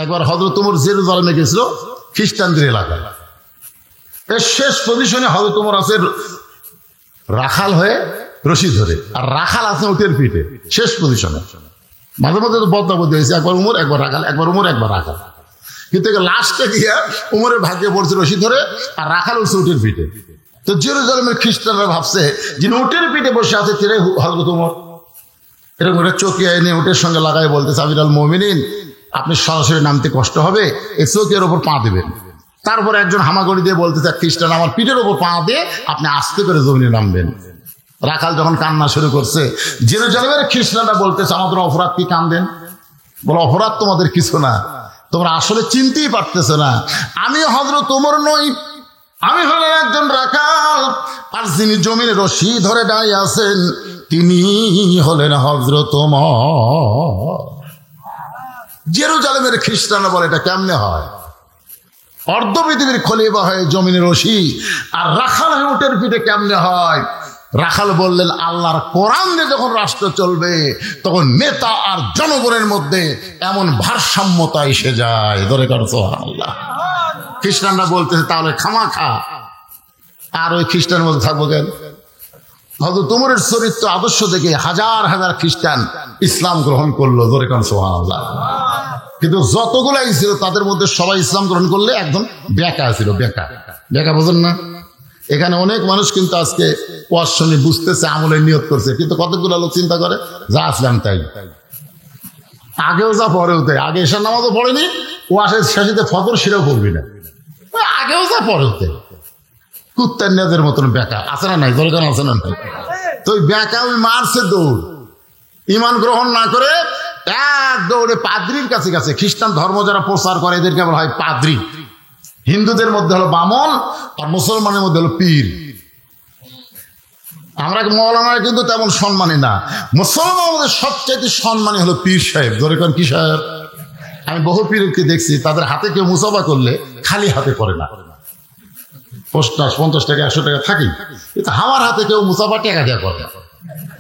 একবার হযরত ওমর জেরুজালেমে গেছিল খ্রিস্টানদের এলাকায়। এর শেষ পজিশনে হযরত ওমর আছে রাখাল হয়ে রশি ধরে, আর রাখাল আছে উটের পিঠে শেষ পজিশনে। মাঝে মাঝে তো বদলাবদলি হয়েছে, একবার উমর একবার রাখাল, একবার উমর একবার রাখাল, কিন্তু লাস্টে গিয়ে উমরের ভাগ্যে পড়ছে রশি ধরে, আর রাখাল উঠছে উটের পিঠে। তো জেরুজালেমের খ্রিস্টানরা ভাবছে যিনি উটের পিঠে বসে আছে তিনি হযরত ওমর। এরকম একটা চকিয়া এনে উটের সঙ্গে লাগাই বলতেছে, আমিরুল মুমিনিন আপনি সরাসরি নামতে কষ্ট হবে, এই চকিয়ার ওপর পা দেবেন। তারপর একজন হামাগুড়ি দিয়ে বলতেছে, খ্রিস্টান আমার পিঠের ওপর পা দিয়ে আপনি আস্তে করে জমিনে নামবেন। রাখাল যখন কান্না শুরু করছে, জেরুজালেমের খ্রিস্টানরা বলতেছে, আমাদের অপরাধ কি কান্দেন? বলো অপরাধ তোমাদের কিছু না, তোমরা আসলে চিনতেই পারতেছো না, আমি হযরত ওমর নই, আমি হলেন একজন রাখাল, আর যিনি জমিনে রশি ধরে দাঁড়িয়ে আছেন তিনি হলেন হযরত ওমর। জেরুজালেমের খ্রিস্টানরা বলে এটা কেমনে হয়? অর্ধ পৃথিবীর খলিফা হয়ে জমিনে রশি আর রাখাল হয়ে উটের পিঠে কেমনে হয়? রাখাল বললেন, আল্লাহর কোরআন দিয়ে যখন রাষ্ট্র চলবে তখন নেতা আর জনগণের মধ্যে এমন ভারসাম্যতা এসে যায়। ধরে কারো সুবহানাল্লাহ। খ্রিস্টানরা বলতেছে তাহলে খামাখা আর ওই খ্রিস্টানের মধ্যে থাকবো কেন? হযরত ওমরের চরিত্র আদর্শ দেখে হাজার হাজার খ্রিস্টান ইসলাম গ্রহণ করলো। ধরে কারো সুবহানাল্লাহ। কিন্তু যতগুলাই ছিল তাদের মধ্যে সবাই ইসলাম গ্রহণ করলে একদম বেকা ছিল। বেকা বেকা বোঝেন না? এখানে অনেক মানুষ কিন্তু আজকে ওয়াজ শুনে বুঝতেছে, আমলে নিয়ত করছে, কিন্তু কতগুলো লোক চিন্তা করে যা আসলাম তাই, আগেও যা পরেও তাই। আগে এশার নামাজও পড়েনি, ওয়াজের শেষে ফজর সেটাও পড়বি না, আগেও যা পরেও তাই। কুত্তার নেদের মতন বেকা আছে না নাই? দরকার আছে না নাই? তো ওই বেকা ওই মারছে দৌড়, ইমান গ্রহণ না করে এক দৌড়ে পাদ্রির কাছে গেছে। খ্রিস্টান ধর্ম যারা প্রচার করে এদেরকে বলা হয় পাদ্রি। হিন্দুদের মধ্যে হলো বামন, আর মুসলমানের মধ্যে হলো পীর। আমরা মৌলানা কিন্তু তেমন সম্মানী না, মুসলমানের মধ্যে সবচেয়ে সম্মানী হলো পীর সাহেব। ধরে কোন কি সাহেব? আমি বহু পীরকে দেখছি তাদের হাতে কেউ মুসাফা করলে খালি হাতে করে না, 50 টাকা 100 টাকা থাকি, কিন্তু আমার হাতে কেউ মুসাফা টাকা দেওয়া করে।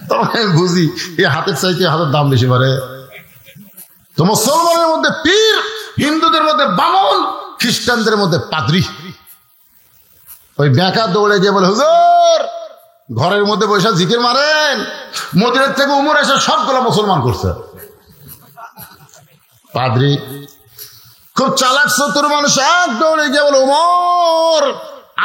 তখন আমি বুঝি এই হাতের চাইতে হাতের দাম বেশি পারে। তো মুসলমানের মধ্যে পীর, হিন্দুদের মধ্যে বামন, খ্রিস্টানদের মধ্যে পাদ্রী। ওই বেকা দৌড়ে গিয়ে বলে, হুজুর ঘরের মধ্যে বসে জিকির মারেন, মদিনার থেকে উমর এসে সবগুলো মুসলমান করছে। পাদ্রী খুব চালাক চতুর মানুষ, এক দৌড়ে গিয়ে বলে, উমর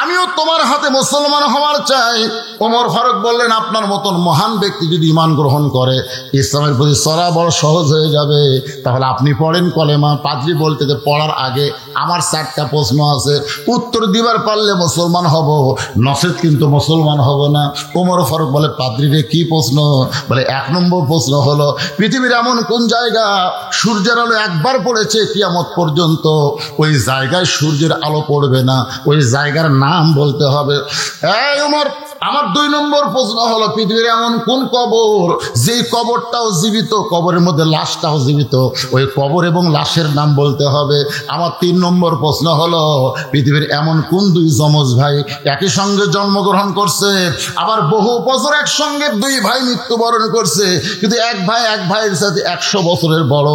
আমিও তোমার হাতে মুসলমান হওয়ার চাই। ওমর ফারুক বললেন, আপনার মতন মহান ব্যক্তি যদি ঈমান গ্রহণ করে ইসলামের প্রতি চলা বড় সহজ হয়ে যাবে, তাহলে আপনি পড়েন কলেমা। পাদ্রী বলতে যে পড়ার আগে আমার 4টা প্রশ্ন আছে, উত্তর দিবার পারলে মুসলমান হব, নচেত কিন্তু মুসলমান হব না। ওমর ফারুক বলে, পাদ্রী রে কি প্রশ্ন? বলে 1 নম্বর প্রশ্ন হলো, পৃথিবীর এমন কোন জায়গা সূর্যের আলো একবার পড়েছে কিয়ামত পর্যন্ত ওই জায়গায় সূর্যের আলো পড়বে না, ওই জায়গার নাম বলতে হবে। এই ওমর, আমার 2 নম্বর প্রশ্ন হলো, পৃথিবীর এমন কোন কবর যে কবরটাও জীবিত, কবরের মধ্যে লাশটাও জীবিত, ওই কবর এবং লাশের নাম বলতে হবে। আমার 3 নম্বর প্রশ্ন হলো, পৃথিবীর এমন কোন 2 যমজ ভাই একই সঙ্গে জন্মগ্রহণ করছে, আবার বহু বছর একসঙ্গে 2 ভাই মৃত্যুবরণ করছে, কিন্তু এক ভাইয়ের সাথে 100 বছরের বড়,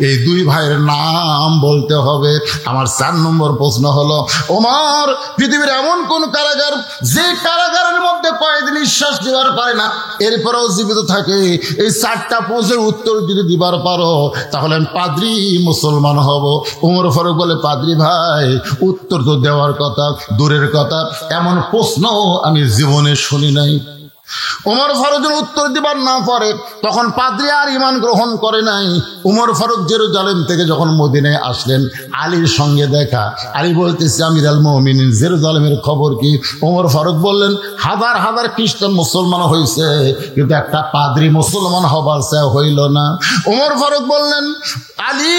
এই 2 ভাইয়ের নাম বলতে হবে। আমার 4 নম্বর প্রশ্ন হলো, ওমর পৃথিবীর এমন কোন কারাগার যে কারাগারের মধ্যে কয়েকদিন নিঃশ্বাস দিবার পারে না, এরপরেও জীবিত থাকে। এই 4টা প্রশ্নের উত্তর যদি দিবার পারো তাহলে আমি পাদ্রী মুসলমান হব। ওমর ফারুক বলে, পাদ্রী ভাই উত্তর তো দেওয়ার কথা দূরের কথা, এমন প্রশ্ন আমি জীবনে শুনি নাই। ওমর ফারুক উত্তর দিবার না পারে তখন পাদ্রী আর ঈমান গ্রহণ করে নাই। ওমর ফারুক জেরুজালেম থেকে যখন মদিনায় আসলেন, আলীর সঙ্গে দেখা। আলী বলতেছে, আমিরুল মুমিনিন জেরুজালেমের খবর কি? ওমর ফারুক বললেন, হাজার হাজার খ্রিস্টান মুসলমান হয়েছে, কিন্তু একটা পাদ্রী মুসলমান হবার চেয়ে হইল না। ওমর ফারুক বললেন, আলী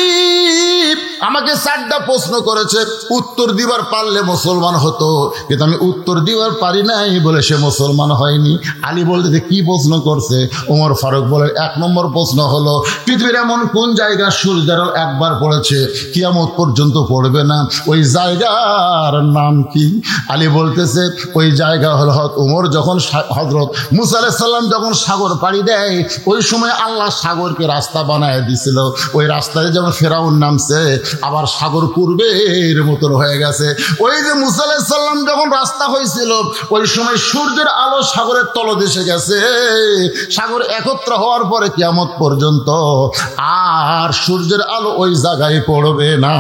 আমাকে 4টা প্রশ্ন করেছে, উত্তর দিবার পারলে মুসলমান হতো, কিন্তু আমি উত্তর দিবার পারি নাই বলে সে মুসলমান হয়নি। আলী বলতে কি প্রশ্ন করছে? ওমর ফারুক বলে, 1 নম্বর প্রশ্ন হলো, পৃথিবীর এমন কোন জায়গা সূর্যের একবার পড়েছে কিয়ামত পর্যন্ত পড়বে না, ওই জায়গার নাম কি? আলী বলতেছে, ওই জায়গা হলো ওমর যখন হযরত মুসা আলাইহিস সালাম যখন সাগর পাড়ি দেয়, ওই সময় আল্লাহ সাগরকে রাস্তা বানায় দিছিল। ওই রাস্তায় যখন ফেরাউন নামছে, আবার সাগর পূর্বের মতন হয়ে গেছে। ওই যে মুসা আলাইহিস সালাম যখন রাস্তা হয়েছিল ওই সময় সূর্যের আলো সাগরের তলদেশে গেছে। সাগর একত্র হওয়ার পরে কিয়ামত পর্যন্ত আর সূর্যের আলো ওই জায়গায় পড়বে না।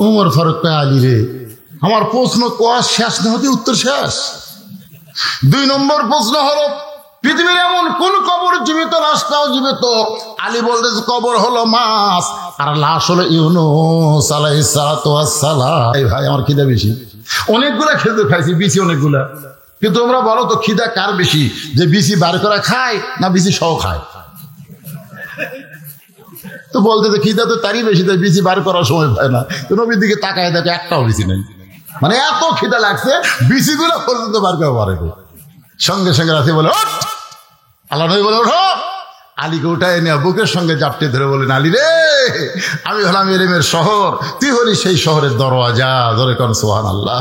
ওমর ফারুক কয়, আলী রে, আমার প্রশ্ন কোয়া শেষ না হতে উত্তর শেষ। 2 নম্বর প্রশ্ন হলো, পৃথিবীর এমন কোন কবর জীবিত, লাশটাও জীবিত? আলী বলতেছে, কবর হলো মাছ আর লাশ হলো ইউনূস আলাইহিস সালাতু ওয়াস সালাম। এই ভাই, আমার খিদা বেশি, অনেকগুলা খেতে খাইছি, বিচি অনেকগুলা, কিন্তু তোমরা বলো তো খিদা কার বেশি, যে বিচি বার করে খায় না বিচি সহ খায়? তো বলতে যে খিদা তো তারই বেশি, তাই বিচি বার করার সময় পায় না। তো নবীর দিকে তাকায় দেখে একটাও বিচি নেই, মানে এত খিদা লাগছে বিচিগুলো পর্যন্ত বার করে পারে। সঙ্গে সঙ্গে রাতে বলে, ওঠ! আল্লাহ নবী বলে, ওঠো! আলীকে উঠায় নিয়ে বুকের সঙ্গে জাপটে ধরে বলেন, আলী রে, আমি হলাম এলেমের শহর, তুই হলি সেই শহরের দরওয়াজা। ধরে কোন সুবহানাল্লাহ।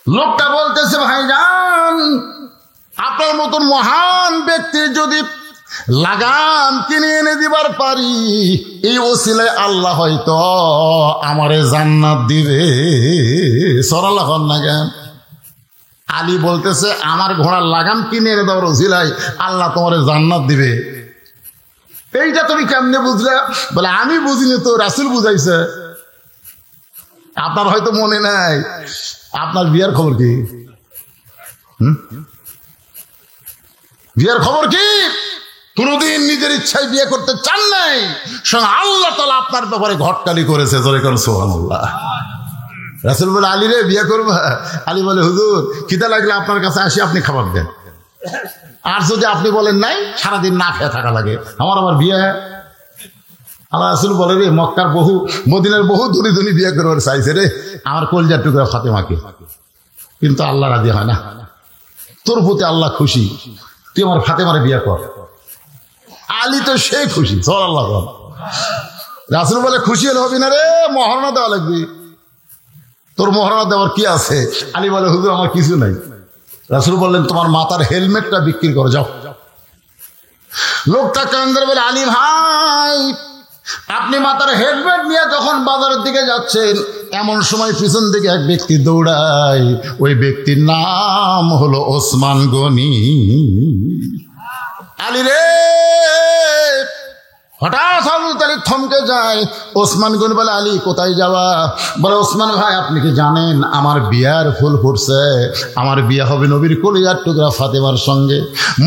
লোকটা বলতেছে, ভাইজান, আপনার মতন মহান ব্যক্তির যদি লাগাম কিনে এনে দিবার পারি, এই ওসিলায় আল্লাহ হয়তো আমারে জান্নাত দিবে। সরাল্লাহ না কেন? আলী বলতেছে, আমার ঘোড়ার লাগাম কিনে এনে দেওয়ার ওসিলায় আল্লাহ তোমারে জান্নাত দিবে। এইটা তুমি কেমনে বুঝলে? বলে, আমি বুঝিনি তো, রাসূল বুঝাইছে। আপনার হয়তো মনে নাই, আপনার বিয়ার খবর কি? বিয়ার খবর কি? কোনদিন নিজের ইচ্ছায় বিয়ে করতে চান নাই, সঙ্গে আল্লাহ তাআলা আপনার ব্যাপারে ঘটকালি করেছে। জোরে করে সুবহানাল্লাহ। রাসূল বলে, আলী রে, বিয়ে করবো? আলী বলে, হুজুর, খিদা লাগলে আপনার কাছে আসি, আপনি খাবার দেন, আর যদি আপনি বলেন নাই, সারাদিন না খেয়ে থাকা লাগে, আমার বিয়ে। আল্লাহ রাসূল বলে, রে, মক্কার বহু, মদিনার বহু ধনী ধনী বিয়ে করবার চাইছে রে, আমার কলজার টুকরা ফাতেমাকে, কিন্তু আল্লাহ রাজি হয় না। তোর প্রতি আল্লাহ খুশি, তুই আমার ফাতেমারে বিয়ে কর। আলী তো সে খুশি। সাল্লাল্লাহু। রাসূল বলে, খুশি হলে হবি না রে, মহারণা দেওয়া লাগবে। তোর মহারণা দেওয়ার কি আছে? আলী বলে, হুজুর, আমার কিছু নাই। রাসূল বললেন, তোমার মাথার হেলমেটটা বিক্রি করে যাও। লোকটা কান্দার বলে, আলী ভাই, আপনি মাথার হেলমেট নিয়ে যখন বাজারের দিকে যাচ্ছেন, এমন সময় পিছন দিকে এক ব্যক্তি দৌড়ায়। ওই ব্যক্তির নাম হলো ওসমান গনি। আলী রে, হঠাৎ হযরত আলী থমকে যায়। ওসমান গনি বলে, আলী, কোথায় যাওয়া? বলে, ওসমান ভাই, আপনি কি জানেন আমার বিয়ার ফুল ফুটছে, আমার বিয়া হবে নবীর কলিজার টুকরা ফাতেমার সঙ্গে।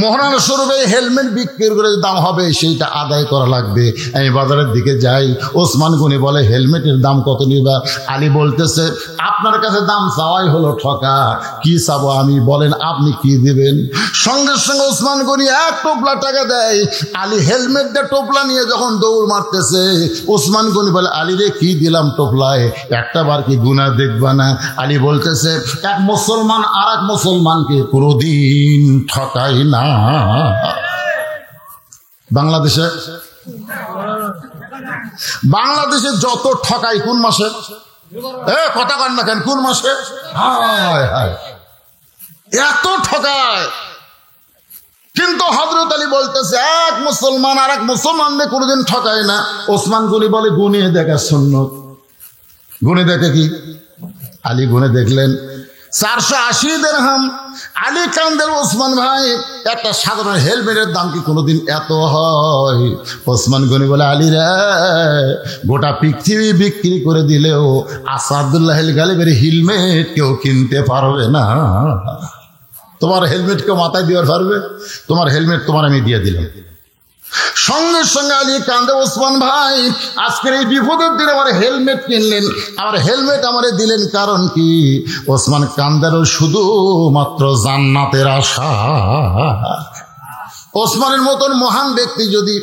মোহরানা স্বরূপে হেলমেট বিক্রি করে দাম হবে, সেইটা আদায় করা লাগবে। আমি বাজারের দিকে যাই। ওসমান গনি বলে, হেলমেটের দাম কত নিবা? আলী বলতেছে, আপনার কাছে দাম চাওয়াই হলো ঠকা, কি চাবো আমি, বলেন আপনি কি দিবেন? সঙ্গে সঙ্গে ওসমান গনি 1 টোপলা টাকা দেয়। আলী হেলমেট দিয়ে টোপলা নিয়ে যখন দৌড় মারতেছে, ওসমান গনি বলে, আলী রে, কি দিলাম টোপলায়, একটা বার কি গুনাহ দেখবা না? আলী বলতেছে, এক মুসলমান আর এক মুসলমানকে কোনদিন ঠকাই না। বাংলাদেশে যত ঠকাই কোন মাসে? কথা কন না কেন, কোন মাসে? হায় হায়, এত ঠকায়। কিন্তু হযরত আলী বলতেছে, এক মুসলমান আর এক মুসলমানকে কোনোদিন ঠকায় না। ওসমান গনি বলে, গুনিয়ে দেখা সুন্নত। গুনে দেখে কি? আলী গুনে দেখলেন 480 দিরহাম। আলী কান্দের, ওসমান ভাই, একটা সাধারণ হেলমেটের দাম কি কোনোদিন এত হয়? ওসমান গনি বলে, আলী রে, গোটা পৃথিবী বিক্রি করে দিলেও আসাদুল্লাহ গালিবের হেলমেট কেউ কিনতে পারবে না। তোমার হেলমেট কেউ মাথায় দিতে পারবে? তোমার হেলমেট তোমার আমি দিয়ে দিলাম। সঙ্গে সঙ্গে আলী কান্দে, ওসমান ভাই, আজকের এই বিপদের দিনে আমার হেলমেট কিনলেন, আমার হেলমেট আমারে দিলেন, কারণ কি? ওসমান কান্দারও শুধুমাত্র জান্নাতের আশা। ওসমানের মতন মহান ব্যক্তি যদি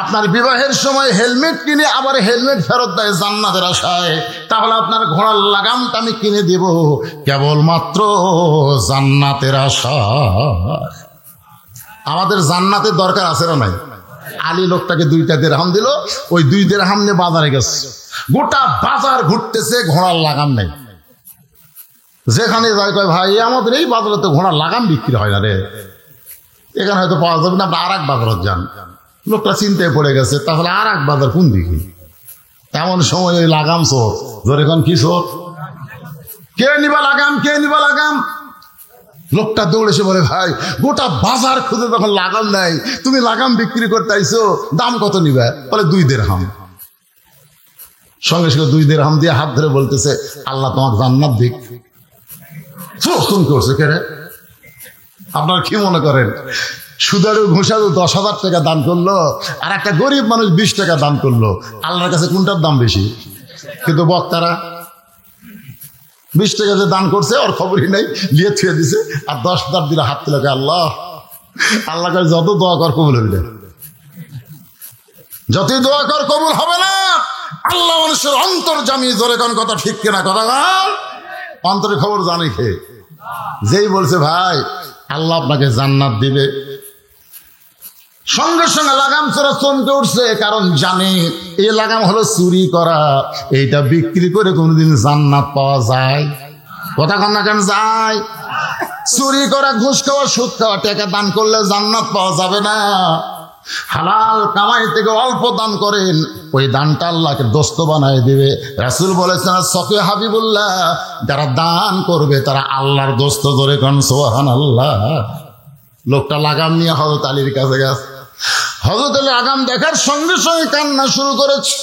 আপনার বিবাহের সময় হেলমেট কিনে আবার হেলমেট ফেরত দেয় জান্নাতের আশায়, তাহলে আপনার ঘোড়ার লাগামটা আমি কিনে দেব কেবলমাত্র জান্নাতের আশা। আমাদের জান্নাতের দরকার আছে না নাই? আলী লোকটাকে 2টা দিরহাম দিল, ওই 2 দিরহাম নিয়ে বাজারে গেছে। গোটা বাজার ঘুরতেছে, ঘোড়ার লাগাম নেই। যেখানে যায় কয়, ভাই, আমাদের এই বাজারে তো ঘোড়ার লাগাম বিক্রি হয় না রে। এখানে হয়তো পাওয়া যাবে না, আপনি আর এক বাজার যান। লোকটা চিন্তায় পড়ে গেছে, তাহলে আর এক বাজার কোন দিকে? এমন সময় ওই লাগাম চোর, ধরে কোন কি চোর, কে নিবা লাগাম, কে নিবা লাগাম। লোকটা দৌড়েছে বলে, ভাই গোটা বাজার খুঁজে তখন লাগাম নাই, তুমি লাগাম বিক্রি করতে আইছো, দাম কত নিবা? বলে 2 দিরহাম। সঙ্গে সঙ্গে 2 দিরহাম দিয়ে হাত ধরে বলতেছে, আল্লাহ তোমাকে জান্নাত দিক। ফোন করছে কে রে? আপনারা কি মনে করেন সুদারু ঘুষারু 10,000 টাকা দান করলো, আর একটা গরিব মানুষ 20 টাকা দান করলো, আল্লাহর কাছে কোনটার দাম বেশি? কিন্তু বক্তারা 20 টাকা যে দান করছে ওর খবরই নাই, লিয়ে থুয়ে দিছে, আর 10,000 দিলে হাত তুলে আল্লাহ আল্লাহ কাছে যত দোয়া কর কবুল হবে না, যতই দোয়া কর কবুল হবে না। আল্লাহ মানুষের অন্তর্জামী, ধরে কোন কথা ঠিক কিনা? কথা অন্তরের খবর জানে কে? যেই বলছে ভাই আল্লাহ আপনাকে জান্নাত দিবে, সঙ্গে সঙ্গে লাগাম চোরা চমকে উঠছে, কারণ জানে এই লাগাম হলো চুরি করা, এইটা বিক্রি করে কোনোদিন জান্নাত পাওয়া যায়? কথা কন না কেন? যায়। চুরি করা, ঘুষ খাওয়া, সুদ খাওয়া, টাকা দান করলে জান্নাত পাওয়া যাবে না। হালাল কামাই থেকে অল্প দান করেন, ওই দানটা আল্লাহকে দোস্ত বানায় দিবে। রাসূল বলেছেন, সফি হাবিবুল্লাহ, যারা দান করবে তারা আল্লাহর দোস্ত। ধরে কোন সুবহানাল্লাহ। লোকটা লাগাম নিয়ে হযরত আলীর কাছে গেছে। হযরত আলী লাগাম দেখার সঙ্গে সঙ্গে কান্না শুরু করেছে।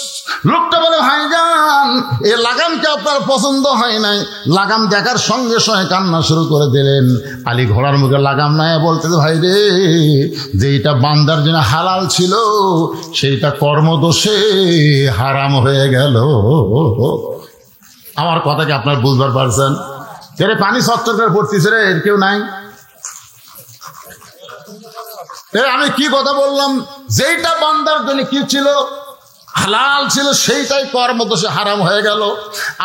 লোকটা বলে, ভাইজান এ লাগামকে আপনার পছন্দ হয় নাই? লাগাম দেখার সঙ্গে সঙ্গে কান্না শুরু করে দিলেন। আলী ঘোড়ার মুখে লাগাম নাই বলতে, ভাই রে, যেইটা বান্দার জন্য হালাল ছিল সেইটা কর্মদোষে হারাম হয়ে গেল। আমার কথা কি আপনার বুঝবার পারছেন? রে পানি সত্তর করে পড়তেছে রে, এর কেউ নাই? আমি কি কথা বললাম? যেইটা বান্দার জন্য কি ছিল, হালাল ছিল, সেইটাই কর্মদোষে হারাম হয়ে গেল।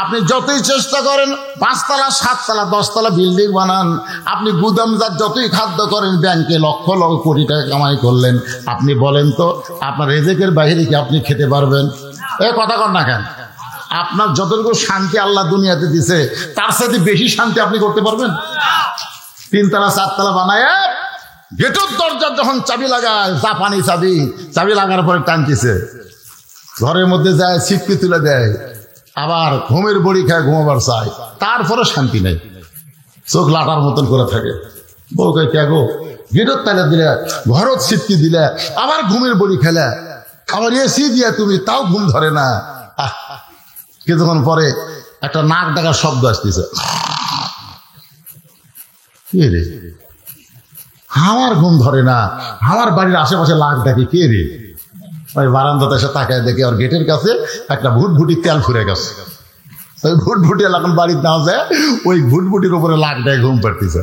আপনি যতই চেষ্টা করেন 5 তলা 7 তলা 10 তলা বিল্ডিং বানান, আপনি গুদামজাত যতই খাদ্য করেন, ব্যাংকে লক্ষ লক্ষ কোটি টাকা কামাই করলেন, আপনি বলেন তো আপনার রেজেকের বাইরে কি আপনি খেতে পারবেন? এ কথা কর না কেন? আপনার যতটুকু শান্তি আল্লাহ দুনিয়াতে দিছে তার সাথে বেশি শান্তি আপনি করতে পারবেন? 3 তলা 4 তলা বানায় গেটের দরজার যখন চাবি লাগায়, জাপানি চাবি, চাবি লাগার পরে টানতেছে, ঘরের মধ্যে যায় ছিটকে তুলে দেয়, আবার ঘুমের বড়ি খায়, ঘুমাবার চায়, তারপরে শান্তি নেই, চোখ লাটার মতন করে থাকে। বউকে কে গো, গেটের তালা দিলে, ঘরত ছিটকি দিলে, আবার ঘুমের বড়ি খেলে, আবার এসি দিয়া তুমি, তাও ঘুম ধরে না। কিছুক্ষণ পরে একটা নাক ডাকার শব্দ আসতেছে, কে রে? আমার ঘুম ধরে না, আমার বাড়ির আশেপাশে লাখ ডাকি, কে রে? ওই বারান্দাতে এসে তাকায় দেখে ওর গেটের কাছে একটা ভুটভুটি তেল ফুরে গেছে। ওই ভুটভুটি এখন বাড়ির না যায়, ওই ভুটভুটির উপরে লাখ ডাকে ঘুম পাড়তেছে।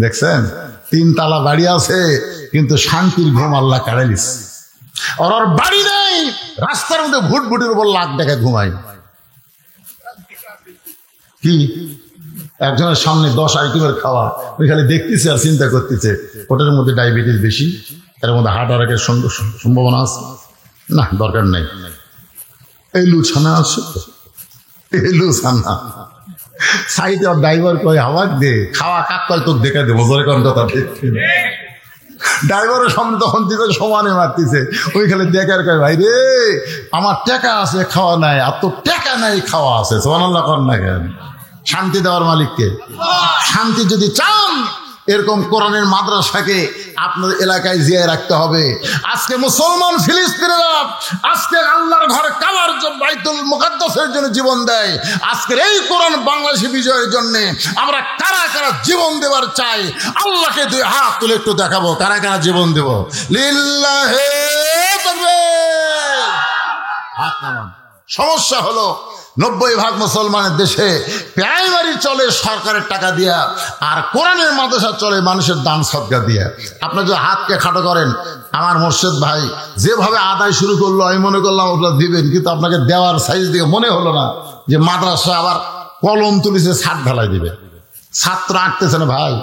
দেখছেন, 3 তলা বাড়ি আছে কিন্তু শান্তির ঘুম আল্লাহ কাড়ে নিছে। ওর বাড়ি নেই, রাস্তার মধ্যে ভুটভুটির উপর লাখ ডাকে ঘুমায়। কি একজনের সামনে 10 আইটেমের খাওয়া, ওই খালি দেখতেছে আর চিন্তা করতেছে, ওটার মধ্যে ডায়াবেটিস বেশি, এর মধ্যে হার্ট অ্যাটাকের সম্ভাবনা আছে, না দরকার নেই। এই লুছানা আছে, এই লুছানা সাইডে আর ড্রাইভার কয় হাওয়াক দে, খাওয়া কাক কয় তোকে দেখা দেবো, জোরে কোন কথা ঠিক। ড্রাইভারের সামনে তখন দিতে সমানে মারতেছে, ওই খালি দেখার কয়, ভাই রে আমার টাকা আছে খাওয়া নাই, আর তোর টাকা নাই খাওয়া আছে। সুবহানাল্লাহ কর না কেন? শান্তি দেওয়ার মালিককে। শান্তি যদি চান, এরকম কোরআনের মাদ্রাসাকে আপনার এলাকায় জিয়ায় রাখতে হবে। আজকে মুসলমান ফিলিস্তিনিরা আজকে আল্লাহর ঘর কাবার জন্য, বাইতুল মুকাদ্দাসের জন্য জীবন দেয়। আজকের এই কোরআন বাংলাদেশে বিজয়ের জন্য আমরা কারা কারা জীবন দেওয়ার চাই, আল্লাহকে 2 হাত তুলে একটু দেখাবো কারা কারা জীবন দেব। লিল্লাহি তাকবীর। হাত নামান। সমস্যা হলো 90% মুসলমানের দেশে প্রাইমারি চলে সরকারের টাকা দিয়া, আর কোরআনের মাদ্রাসা চলে মানুষের দান সদকা দিয়া। আপনি যদি হাতকে খাটো করেন, আমার মোর্শেদ ভাই যেভাবে আদায় শুরু করলো, আমি মনে করলাম ওগুলো দিবেন, কিন্তু আপনাকে দেওয়ার সাইজ দিয়ে মনে হলো না যে মাদ্রাসা আবার কলম তুলিছে, ছাদ ঢালাই দিবে। ছাত্র আটতেছে না ভাই,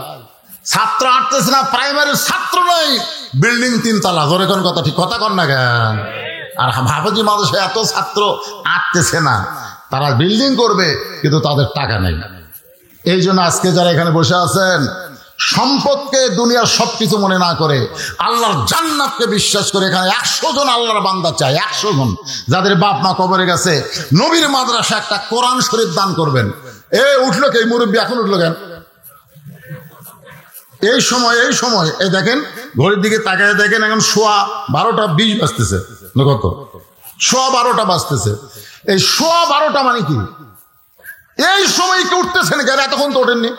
ছাত্র আটতেছে না, প্রাইমারির ছাত্র নয়, বিল্ডিং 3 তলা। জোরে কোন কথা ঠিক কথা কর না কেন? আর হাফেজি মাদ্রাসায় এত ছাত্র আটতেছে না, তারা বিল্ডিং করবে কিন্তু তাদের টাকা নেই। এই জন্য আজকে যারা এখানে বসে আছেন, সম্পদকে, দুনিয়ার সবকিছু মনে না করে আল্লাহর জান্নাতকে বিশ্বাস করে এখানে 100 জন আল্লাহর বান্দা চাই, 100 জন যাদের বাপ মা কবরে গেছে, নবীর মাদ্রাসা একটা কোরআন শরীফ দান করবেন। উঠলো কে মুরব্বী, এখন উঠলো কেন? এই সময় এই দেখেন ঘড়ির দিকে তাকায় দেখেন, এখন 12:20 বাজতেছে। কত? 12:15 বাজতেছে। এই 12:15 মানে কি? এই সময় কি উঠতেছেন কেন? এতক্ষণ তো ওঠেননি।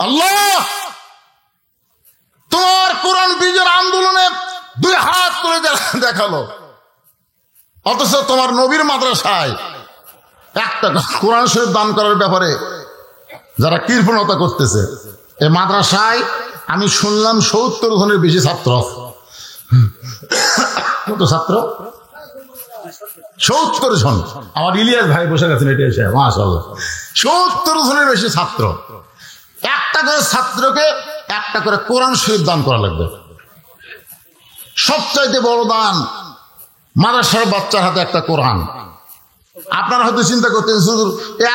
আল্লাহ তোমার কোরআন বীজের আন্দোলনে 2 হাত তুলে দেখালো, অথচ তোমার নবীর মাদ্রাসায় একটা কোরআন শরীফ দান করার ব্যাপারে যারা কৃপণতা করতেছে। এই মাদ্রাসায় আমি শুনলাম 70 জনের বেশি ছাত্র। কত ছাত্র? 70 জন। আমার ইলিয়াস ভাই বসে গেছেন, এটা এসে মাশাআল্লাহ 70 জনের বেশি ছাত্র। একটা করে ছাত্রকে একটা করে কোরআন শরীফ দান করা লাগবে। সবচাইতে বড় দান মাদ্রাসার বাচ্চার হাতে একটা কোরআন। আপনারা হয়তো চিন্তা করতেন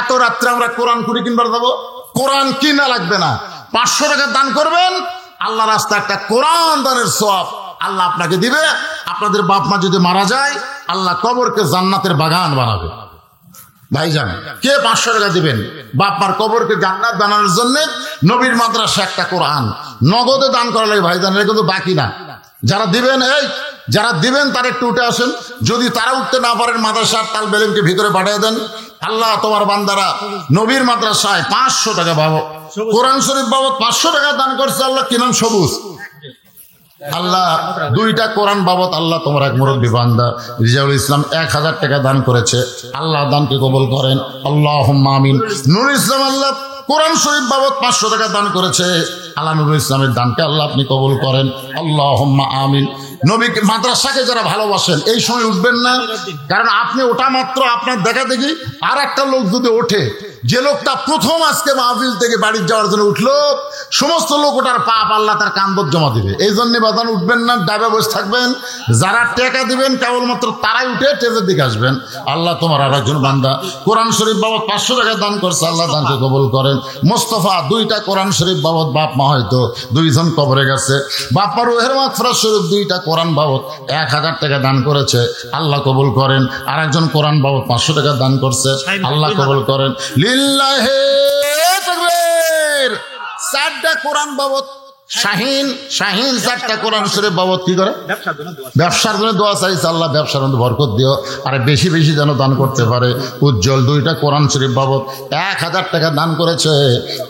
এত রাত্রে আমরা কোরআন কুড়ি কিনবার যাবো। কোরআন কিনা লাগবে না, 500 টাকা দান করবেন, আল্লাহ রাস্তায় একটা কোরআন দানের সওয়াব আল্লাহ আপনাকে দিবে। আপনাদের বাপ মা যদি মারা যায়, আল্লাহ কবরকে জান্নাতের বাগান বানাবে। ভাইজান, কে 500 টাকা দিবেন বাপ মার কবরকে জান্নাত বানানোর জন্য? নবীর মাদ্রাসা একটা কোরআন নগদে দান করা লাগে ভাইজান, এটা কিন্তু বাকি না। যারা দিবেন তারা একটু উঠে আসেন। যদি তারা উঠতে না পারেন, মাদ্রাসার তালবে ইলমকে ভিতরে পাঠিয়ে দেন। আল্লাহ তোমার বান্দারা নবীর মাদ্রাসায় 500 টাকা বাবদ, কোরআন শরীফ বাবদ 500 টাকা দান করছে। আল্লাহ কি নাম? সবুজ। আল্লাহ 2টা কোরআন বাবদ আল্লাহ তোমার এক মুরব্বী বান্দা রিজাউল ইসলাম 1000 টাকা দান করেছে। আল্লাহ দানকে কবুল করেন, আল্লাহুম্মা আমিন। নুরুল ইসলাম আল্লাহ কোরআন শরীফ বাবদ 500 টাকা দান করেছে। আল্লাহ নুরুল ইসলামের দানকে আল্লাহ আপনি কবুল করেন, আল্লাহুম্মা আমিন। নবীকে মাদ্রাসাকে যারা ভালোবাসেন এই সময় উঠবেন না, কারণ আপনি ওটা মাত্র আপনার দেখা দেখি আর একটা লোক যদি ওঠে, যে লোকটা প্রথম আজকে মাহফিল থেকে বাড়ি যাওয়ার জন্য উঠলো, সমস্ত লোক ওটার পাপ আল্লাহ তার কান্দর জমা দিবে। এই জন্য বাদান উঠবেন না, ডাবে বসে থাকবেন। যারা টাকা দিবেন কেবলমাত্র তারাই উঠে স্টেজের দিকে আসবেন। আল্লাহ তোমার আর একজন বান্দা কোরআন শরীফ বাবদ 500 টাকা দান করছে, আল্লাহ দানকে কবুল করেন। মোস্তফা 2টা কোরআন শরীফ বাবদ, বাপ মা হয়তো 2 জন কবরে গেছে, বাপ মার রুহের মাগফিরাত শরীফ 2টা কোরআন বাবদ 1000 টাকা দান করেছে, আল্লাহ কবুল করেন। আর একজন কোরআন বাবদ 500 টাকা দান করছে, আল্লাহ কবুল করেন। লিল্লাহি তাকবীর। 4টা কোরআন বাবদ শাহিন 4টা কোরআন শরীফ বাবদ কি করে? ব্যবসার জন্য দোয়া চাইছে, আল্লাহ ব্যবসার মধ্যে বরকত দিও, আর বেশি বেশি যেন দান করতে পারে। উজ্জ্বল 2টা কোরআন শরীফ বাবদ 1000 টাকা দান করেছে,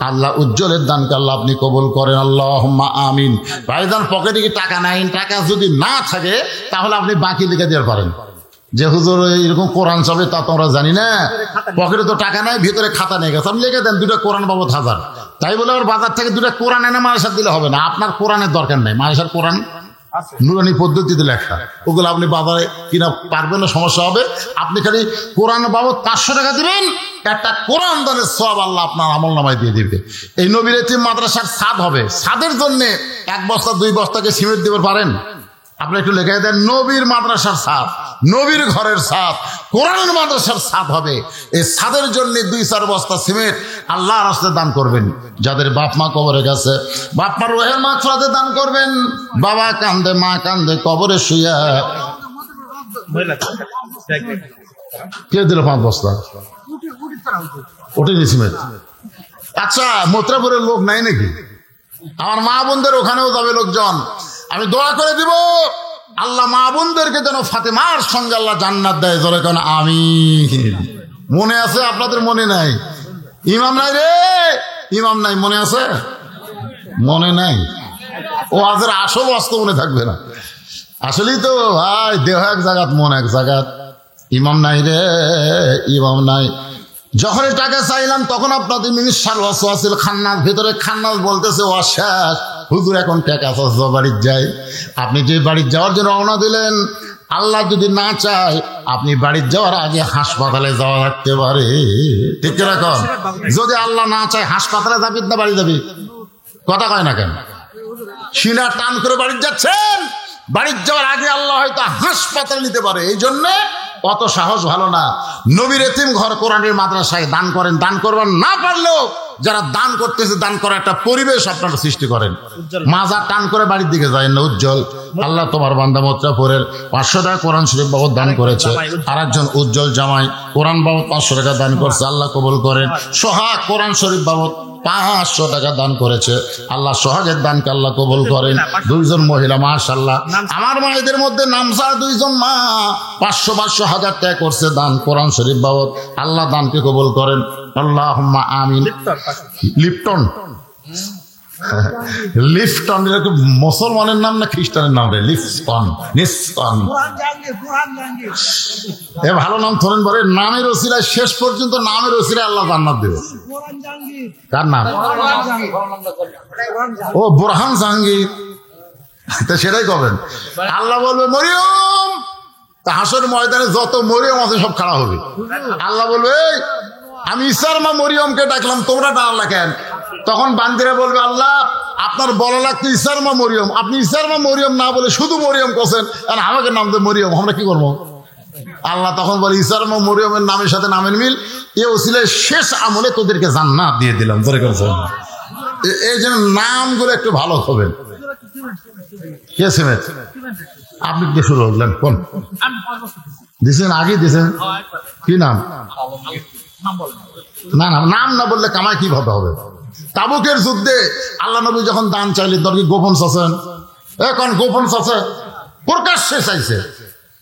আল্লাহ উজ্জ্বলের দানকে আল্লাহ আপনি কবুল করেন, আল্লাহুম্মা আমিন। ভাইজান, পকেটে কি টাকা নাই? টাকা যদি না থাকে তাহলে আপনি বাকি লিখে দিতে পারেন যে হুজুর এরকম কোরআন চাবে, তা তোমরা জানি না, পকেটে তো টাকা নাই, ভিতরে খাতা নিয়ে গেছে, আপনি লিখে দেন 2টা কোরআন বাবদ 1000। তাই বলে আবার বাজার থেকে 2টা কোরআন এনে মাদ্রাসা দিলে হবে না। আপনার কোরআনের দরকার নেই, মাদ্রাসার কোরআন নুরানি পদ্ধতিতে লেখা, ওগুলো আপনি বাজারে কিনা পারবেন না, সমস্যা হবে। আপনি খালি কোরআন বাবদ 500 টাকা দিবেন, একটা কোরআন দানের সওয়াব আল্লাহ আপনার আমল নামায় দিয়ে দিবে। এই নবীর এতিম মাদ্রাসার ছাদ হবে, ছাদের জন্য 1 বস্তা 2 বস্তাকে সিমেন্ট দিতে পারেন? আপনি একটু লেখা দেন নবীর মাদ্রাসার ছাদ, নবীর ঘরের ছাদ, কোরআনের মাদ্রাসার ছাদ হবে। এই ছাদের জন্য 2-4 বস্তা সিমেন্ট আল্লাহর রাস্তায় দান করবেন। যাদের বাপ মা কবরে গেছে, বাপ মার রুহের মাগফিরাতে দান করবেন। বাবা কান্দে, মা কান্দে, কবরে শুইয়া কে দিল 5 বস্তা? ওঠেনি সিমেন্ট। আচ্ছা, মথুরাপুরের লোক নাই নাকি? আমার মা বোনদের ওখানেও যাবে লোকজন। আমি দোয়া করে দিব আল্লাহ মা বোনদেরকে যেন ফাতেমার সঙ্গে আল্লাহ জান্নাত দেয়। জোরে কেন আমিন। মনে আছে? আপনাদের মনে নাই? ইমাম নাই রে, ইমাম নাই, মনে আছে? মনে নাই? ও আজের আসল অস্ত মনে থাকবে না। আসলেই তো ভাই, দেহ এক জায়গাত মন এক জায়গাত। ইমাম নাই রে, ইমাম নাই। যখন টাকা চাইলাম তখন আপনাদের মিনিস্টার ওয়াসওয়াসিল খান্নাস, ভিতরে খান্নাস বলতেছে ও শেষ হুজুর, এখন টাকা চাচ্ছে বাড়ির যাই। আপনি যে বাড়ির যাওয়ার জন্য রওনা দিলেন, আল্লাহ যদি না চায় আপনি বাড়ির যাওয়ার আগে হাসপাতালে যাওয়া লাগতে পারে। ঠিক কিরকম? যদি আল্লাহ না চায় হাসপাতালে যাবি না বাড়ি যাবি? কথা কয় না কেন? সিনা টান করে বাড়ির যাচ্ছেন, বাড়ির যাওয়ার আগে আল্লাহ হয়তো হাসপাতালে নিতে পারে। এই জন্য অত সাহস ভালো না। নবীর এতিম ঘর কোরআনের মাদ্রাসায় দান করেন, দান করবেন না পারলেও যারা দান করতেছে দান করার একটা পরিবেশ আপনারা সৃষ্টি করেন। মাজার টান করে বাড়ির দিকে যায় না। উজ্জ্বল, আল্লাহ তোমার বান্দা মোত্রাপুরের 500 টাকা কোরআন শরীফ বাবদ দান করেছে। আর একজন উজ্জ্বল জামাই কোরআন বাবদ 500 টাকা দান করছে, আল্লাহ কবুল করেন। সোহাগ কোরআন শরীফ বাবদ 500 টাকা দান করেছে, আল্লাহ সোহাগের দানকে আল্লাহ কবুল করেন। 2 জন মহিলা মাশাআল্লাহ, আমার মায়েদের মধ্যে নামসা 2 জন মা 500 1000 টাকা করছে দান কোরআন শরীফ বাবদ, আল্লাহ দানকে কবুল করেন। আল্লাহুম্মা আমিন। লিপটন, লিফটন এটা কি মুসলমানের নাম না খ্রিস্টানের নাম রে? লিফটন, নিস্টন, এ ভালো নাম ধরেন বলে। নামের ওসিলায় শেষ পর্যন্ত নামের ওসিলায় আল্লাহ জান্নাত দেবে। কার নাম? ও বুরহান জাহাঙ্গীর। তা সেটাই করবেন। আল্লাহ বলবে মরিয়ম, তা হাসর ময়দানে যত মরিয়ম আছে সব খাড়া হবে। আল্লাহ বলবে আমি ঈসার মা মরিয়মকে ডাকলাম, তোমরা ডাকলা কেন? তখন বান্দিরা বলবে আল্লাহ আপনার বলা লাগতো ঈসার মা মরিয়ম, আপনি ঈসার মা মরিয়ম না বলে শুধু মরিয়ম করছেন, আর আমাকে নাম দেয় মরিয়ম, আমরা কি করবো? আল্লাহ তখন বলে ঈসার মা মরিয়মের নামের সাথে নামের মিল, এ ওসিলায় শেষ আমলে তোদেরকে জান্নাত দিয়ে দিলাম। ধরে করেছেন এই জন্য নামগুলো একটু ভালো হবেন। কে সিমেন্ট? আপনি কি শুরু হলেন? কোন দিছেন? আগে দিছেন কি নাম? না না, নাম না বললে কামাই কিভাবে হবে? তাবুকের যুদ্ধে আল্লাহ নবী যখন দান চাইলেন, তোর কি গোপন চাচ্ছেন? এখন গোপন চাচ্ছে, প্রকাশ্যে চাইছে।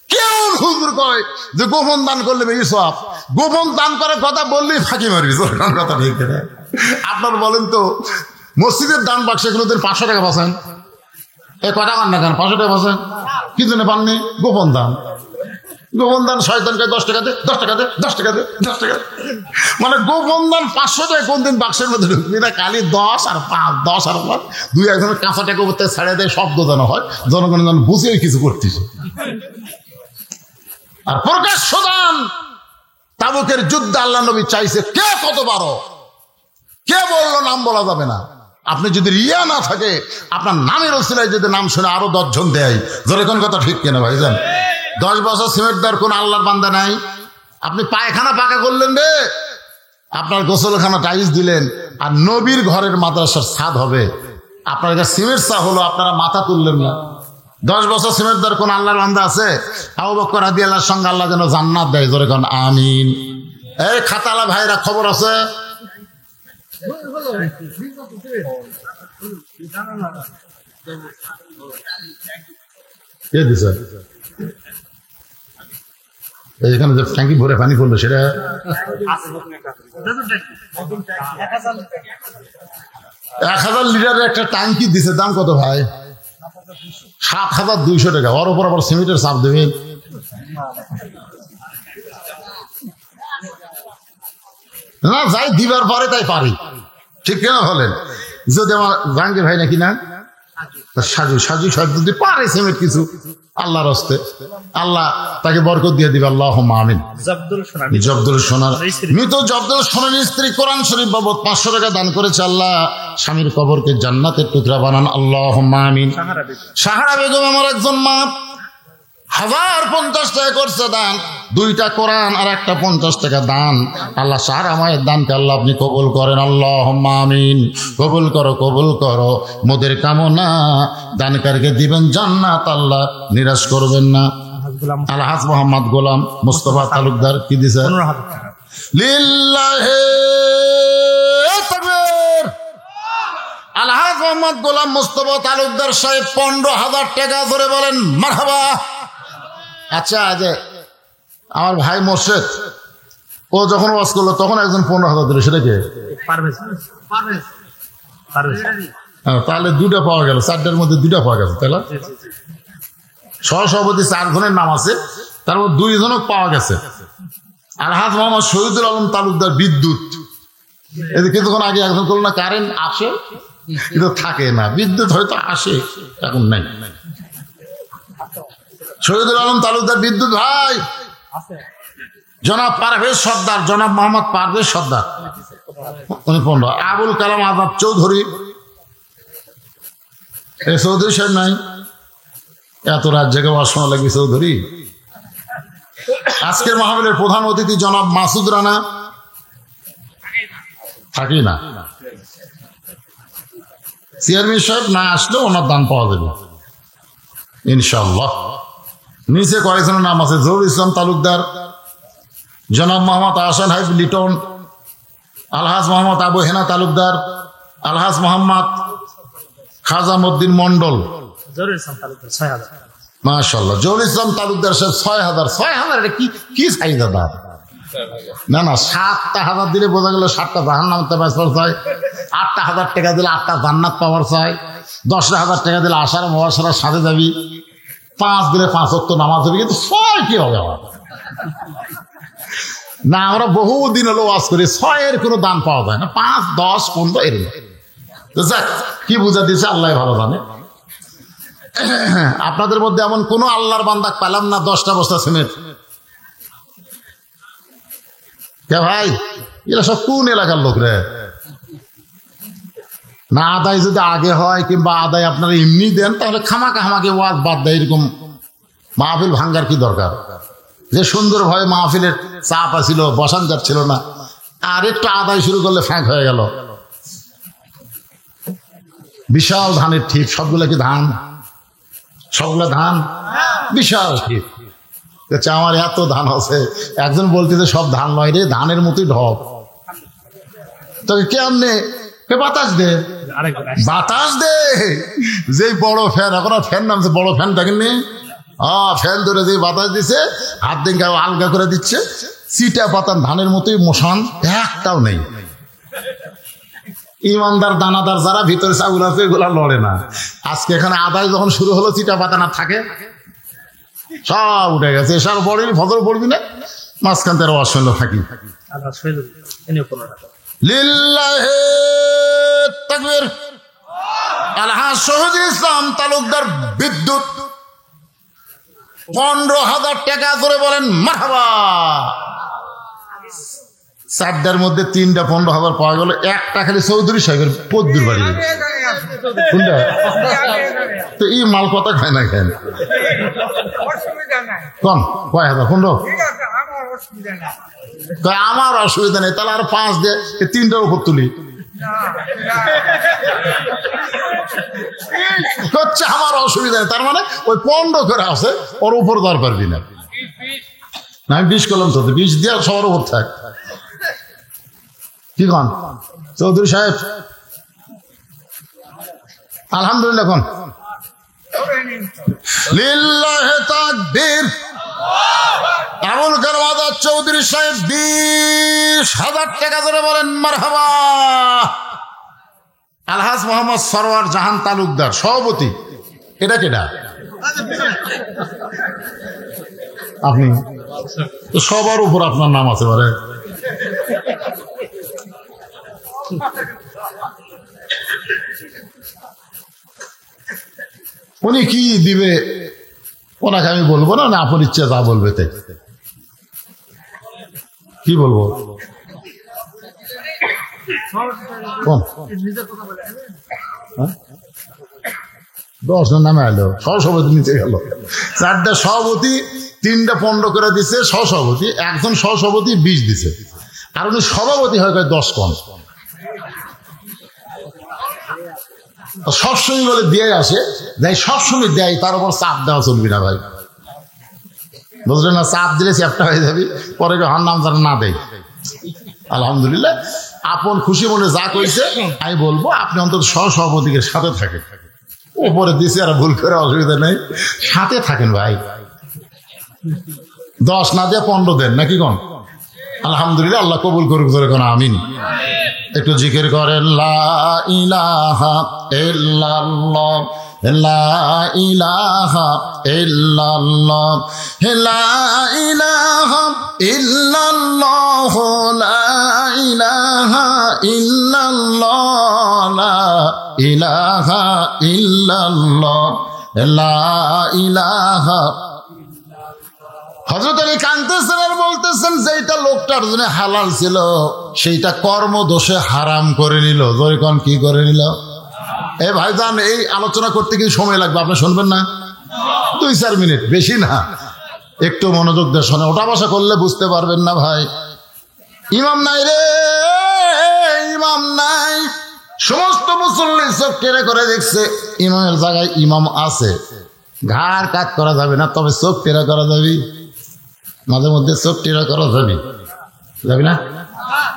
কেউ হুজুর কয় যে গোপন দান করলে বেশি সব, গোপন দান করার কথা বললেই ফাঁকি মারবি। কথা ঠিক না? আপনার বলেন তো, মসজিদের দান বাক্সে কোনোদিন 500 টাকা পাচ্ছেন? এ কটা কান না কেন 500 টাকা পাচ্ছেন? কি জন্য পাননি? গোপন দান। গোপন দান শয়তানকে 10 টাকা দে, 10 টাকা দে, 10 টাকা দে, 10 টাকা। মানে গোপন দান 500 টাকা কোনদিন বাক্সের মধ্যে ঢুকবি না, খালি 10 আর 5, 10 আর 5, 2-1 কাঁচা টাকা উপর থেকে ছেড়ে দেয়, শব্দ যেন হয়, জনগণ যেন বুঝে কিছু করতেছে। আর প্রকাশ্য দান তাবুকের যুদ্ধে আল্লাহ নবী চাইছে। কে কত বারো, কে বললো নাম বলা যাবে না? আপনি যদি রিয়া না থাকে, আপনার নামের ওসিলায় যদি নাম শুনে আরো 10 জন দেয়, ধরে কোন কথা ঠিক কিনা ভাইজান? 10 বছর সিমেন্ট দেওয়ার কোন আল্লাহর বান্দা নাই। আপনি পায়খানা পাকা করলেন রে, আপনার গোসলখানা টাইলস দিলেন, আর নবীর ঘরের মাদ্রাসার ছাদ হবে, আপনার কাছে সিমেন্ট চা হলো, আপনারা মাথা তুললেন না। 10 বছর সিমেন্ট দেওয়ার কোন আল্লাহর বান্দা আছে? আবু বকর রাদিয়াল্লাহু সঙ্গে আল্লাহ যেন জান্নাত দেয়, ধরে কোন আমিন। এই খাতালা ভাইরা খবর আছে? কে দিছে? এখানে যে ট্যাঙ্কি ভরে পানি পড়লো সেটা 1000 লিটারের একটা ট্যাঙ্কি দিছে। দাম কত ভাই? 7200 টাকা। ওর উপর আবার সিমেন্টের চাপ দেবে। না যাই দিবার পরে তাই পারি, ঠিক কেন বলেন? যদি আমার জাহাঙ্গীর ভাই নাকি না সাজু সাজু সাজু যদি পারে সিমেন্ট কিছু আল্লাহর হস্তে, আল্লাহ তাকে বরকত দিয়ে দিবে। আল্লাহুম্মা আমিন। জব্দুল সোনার মৃত জব্দুল সোনার স্ত্রী কোরআন শরীফ বাবদ 500 টাকা দান করেছে। আল্লাহ স্বামীর কবরকে জান্নাতের টুকরা বানান। আল্লাহুম্মা আমিন। সাহারা বেগম আমার একজন মা 1050 টাকা করছে দান, 2টা কোরআন আর একটা 50 টাকা দান। আল্লাহ সাহারা মায়ের দানকে আল্লাহ আপনি কবুল করেন। আল্লাহুম্মা আমিন। কবুল করো, কবুল করো মোদের কামনা, দানকারকে দিবেন জান্নাত, আল্লাহ নিরাশ করবেন না। আলহাজ মোহাম্মদ গোলাম মুস্তফা তালুকদার কি দিছে? লিল্লাহি তাকবীর। আলহাজ মোহাম্মদ গোলাম মুস্তফা তালুকদার সাহেব 15,000 টাকা ধরে বলেন মারহাবা। আচ্ছা, যে আমার ভাই মোর্শেদ, ও যখন ওয়াজ করলো তখন একজন 15,000 দিল, সেটা কে? তাহলে 2টা পাওয়া গেল, 4টার মধ্যে 2টা পাওয়া গেছে। তাহলে সহসভাপতি 4 জনের নাম আছে, তারপর 2 জন পাওয়া গেছে। আলহাজ মোহাম্মদ শহীদুল আলম তালুকদার বিদ্যুৎ, এদের কিছুক্ষণ আগে একজন করলো না, কারেন্ট আসে কিন্তু থাকে না, বিদ্যুৎ হয়তো আসে, এখন নাই। শহীদুল আলম তালুকদার বিদ্যুৎ ভাই, জনাব পারভেজ সর্দার, জনাব মোহাম্মদ পারভেজ সর্দার 15। আবুল কালাম আজাদ চৌধুরী, এ চৌধুরী সাহেব নাই, এত রাত জেগে শোনা লাগবে চৌধুরী। আজকের মাহফিলের প্রধান অতিথি জনাব মাসুদ রানা, থাকি না। চেয়ারম্যান সাহেব না আসলেও ওনার দান পাওয়া যাবে ইনশাআল্লাহ। নিচে কয়েকজনের নাম আছে, জহুরুল ইসলাম তালুকদার, জনাব মোহাম্মদ আহসান হাবিব লিটন, আলহাজ মোহাম্মদ আবু হেনা তালুকদার, আলহাজ মোহাম্মদ খাজামউদ্দিন মন্ডল, মাশাআল্লাহ। জহুরুল ইসলাম তালুকদার সাহেব 6,000। 6,000 এটা কি চাহিদা দাম? না না, 7,000 দিলে বোঝা গেল 7টা জাহান্নাম পাওয়ার চাই, 8,000 টাকা দিলে 8টা জান্নাত পাওয়ার চাই, 10,000 টাকা দিলে আশারা মহাসারার সাথে যাবি, 5 দিলে 5 ওয়াক্ত নামাজ হবে, কিন্তু 6 কি হবে আমার? না, আমরা বহুদিন হলো ওয়াজ করি, 6-এর কোনো দান পাওয়া যায় না, 5, 10, 15 এর। তো যাক, কি বুঝা দিয়েছে আল্লাহ ভালো জানে। আপনাদের মধ্যে এমন কোন আল্লাহর বান্দা পেলাম না 10টা বস্তা সিমেন্ট। কে ভাই, এরা সব কোন এলাকার লোক রে? না আদায় যদি আগে হয় কিংবা আদায় আপনারা এমনি দেন, তাহলে খামাকে ওয়াজ বাদ দেয়। এরকম মাহফিল ভাঙ্গার কি দরকার? যে সুন্দর ভয়ে মাহফিলের চাপ আছিল, বসান যাচ্ছিল না, আর একটু আদায় শুরু করলে ফ্যাঁক হয়ে গেল। বিশাল ধানের ঠিক, সবগুলো কি ধান? সবগুলো ধান, বিশাল ঠিক। আমার এত ধান আছে, একজন বলতেছে সব ধান নয় রে, ধানের মতোই ঢপ। তোকে কেমনে বাতাস দে, বাতাস দে। যে বড় ফ্যান, এখন ফ্যান নামছে, বড় ফ্যান দেখেননি? ফ্যান ধরে যে বাতাস দিছে, হাত দিন আলগা করে দিচ্ছে, চিটা পাতান ধানের মতোই মশান, একটাও নেই। ইমানদার দানাদার যারা ভিতরে চাউল আছে এগুলা লড়ে না। আজকে এখানে আদায় যখন শুরু হলো, চিটা পাতা না থাকে, সব উঠে গেছে। এসব পড়বি, ফজর পড়বি না, মাঝখান থেকে ওয়াজ শুনলো থাকি। লিল্লাহে তাকবীর। আলহাজ শহীদুল ইসলাম তালুকদার বিদ্যুৎ 15,000 টাকা করে বলেন মারহাবা। 4টার মধ্যে 3টা 15,000 পাওয়া গেল। একটা খালি চৌধুরী সাহেবের পদ্দুর বাড়ি। তো এই মাল কথা খায় না, খায় কন কয় হাজার 15? আমার অসুবিধা নেই, তাহলে আর 5 দিয়ে 3টার উপর তুলি। হচ্ছে আমার অসুবিধা নেই, তার মানে ওই 15 করে আছে, ওর উপর দর পারবি না। আমি 20 করলাম, তো 20 দিয়ে সবার উপর থাক। কি কন চৌধুরী সাহেব? আলহামদুলিল্লাহ। কোন লিল্লাহে তাকবীর। আবুল কালাম আজাদ চৌধুরী সাহেব 20,000 টাকা ধরে বলেন মারহাবা। আলহাজ মোহাম্মদ সরওয়ার জাহান তালুকদার সভাপতি। এটা কেডা? আপনি তো সবার উপর আপনার নাম আছে বারে। উনি কি দিবে ওনাকে আমি বলবো না, আপনার ইচ্ছা যা বলবে তাই। কি বলবো? দশ নামে আলো, সহসভাপতি নিচে গেল। 4টা সভাপতি 3টা 15 করে দিচ্ছে, সহসভাপতি একজন সহসভাপতি 20 দিছে, আর উনি সভাপতি হয় 10 কম। সবসময় বলে দিয়ে আসে, যাই সবসময় দেয়, তার উপর চাপ দেওয়া চলবি না ভাই, বুঝলেন না? চাপ দিলে চ্যাপটা হয়ে যাবি, পরে হার নাম যারা না দেয়। আলহামদুলিল্লাহ, আপন খুশি মনে যা কইছে আমি বলবো, আপনি অন্তত সহসভাপতিকে সাথে থাকেন। উপরে দিছে আর ভুল করে অসুবিধা নেই, সাথে থাকেন ভাই। 10 না দিয়ে 15 দেন, নাকি কোন? আলহামদুলিল্লাহ, আল্লাহ কবুল করুক, ধরে কোন আমিন। একটু জিকির করেন লা ইলাহা ইল্লাল্লাহ, লা ইলাহা ইল্লাল্লাহ, লা ইলাহা ইল্লাল্লাহ, লা ইলাহা ইল্লাল্লাহ, লা ইলাহা ইল্লাল্লাহ, লা ইলাহা। হযরত আলী কাঁদতেছেন আর বলতেছেন, যেটা লোকটার জন্য হালাল ছিল সেইটা কর্মদোষে হারাম করে নিল। যখন কি করে নিল? এই ভাইজান, এই আলোচনা করতে কি সময় লাগবে? আপনি শুনবেন না? 2-4 মিনিট, বেশি না। একটু মনোযোগ দিয়ে শোনে, ওটা বসা করলে বুঝতে পারবেন না ভাই। ইমাম নাই রে, ইমাম নাই। সমস্ত মুসল্লি চোখ টেনে করে দেখছে ইমামের জায়গায় ইমাম আছে, ঘাড় কাত করা যাবে না, তবে চোখ টেরা করা যাবে, মাঝে মধ্যে চোখ টেরা করা যাবে, যাবে না?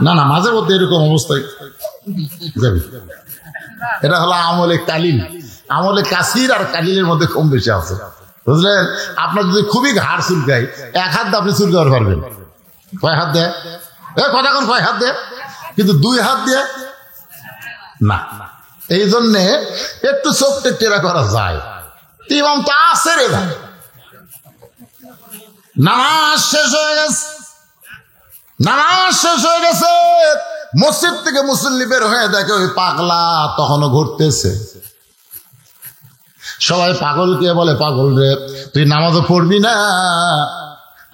না না, মাঝে মধ্যে এরকম অবস্থায় যাবে। এটা হলো আমলে কালিল, আমলে কাসির আর কালিলের মধ্যে কম বেশি আছে, বুঝলেন? আপনার যদি খুবই ঘাড় চুলকায়, এক হাত দিয়ে আপনি চুলকাতে পারবেন, কয় হাত দেয় কথা কোন, কয় হাত দেয়, কিন্তু দুই হাত দিয়ে না। এই জন্যে একটু চোখটা টেরা করা যায়। ইমাম তো আছে রে ভাই, নামাজ শেষ হয়ে গেছে, নামাজ শেষ হয়ে গেছে, মসজিদ থেকে মুসল্লি বের হয়ে দেখে ওই পাগলা তখনও ঘুরতেছে। সবাই পাগলকে বলে, পাগল রে তুই নামাজও পড়বি না,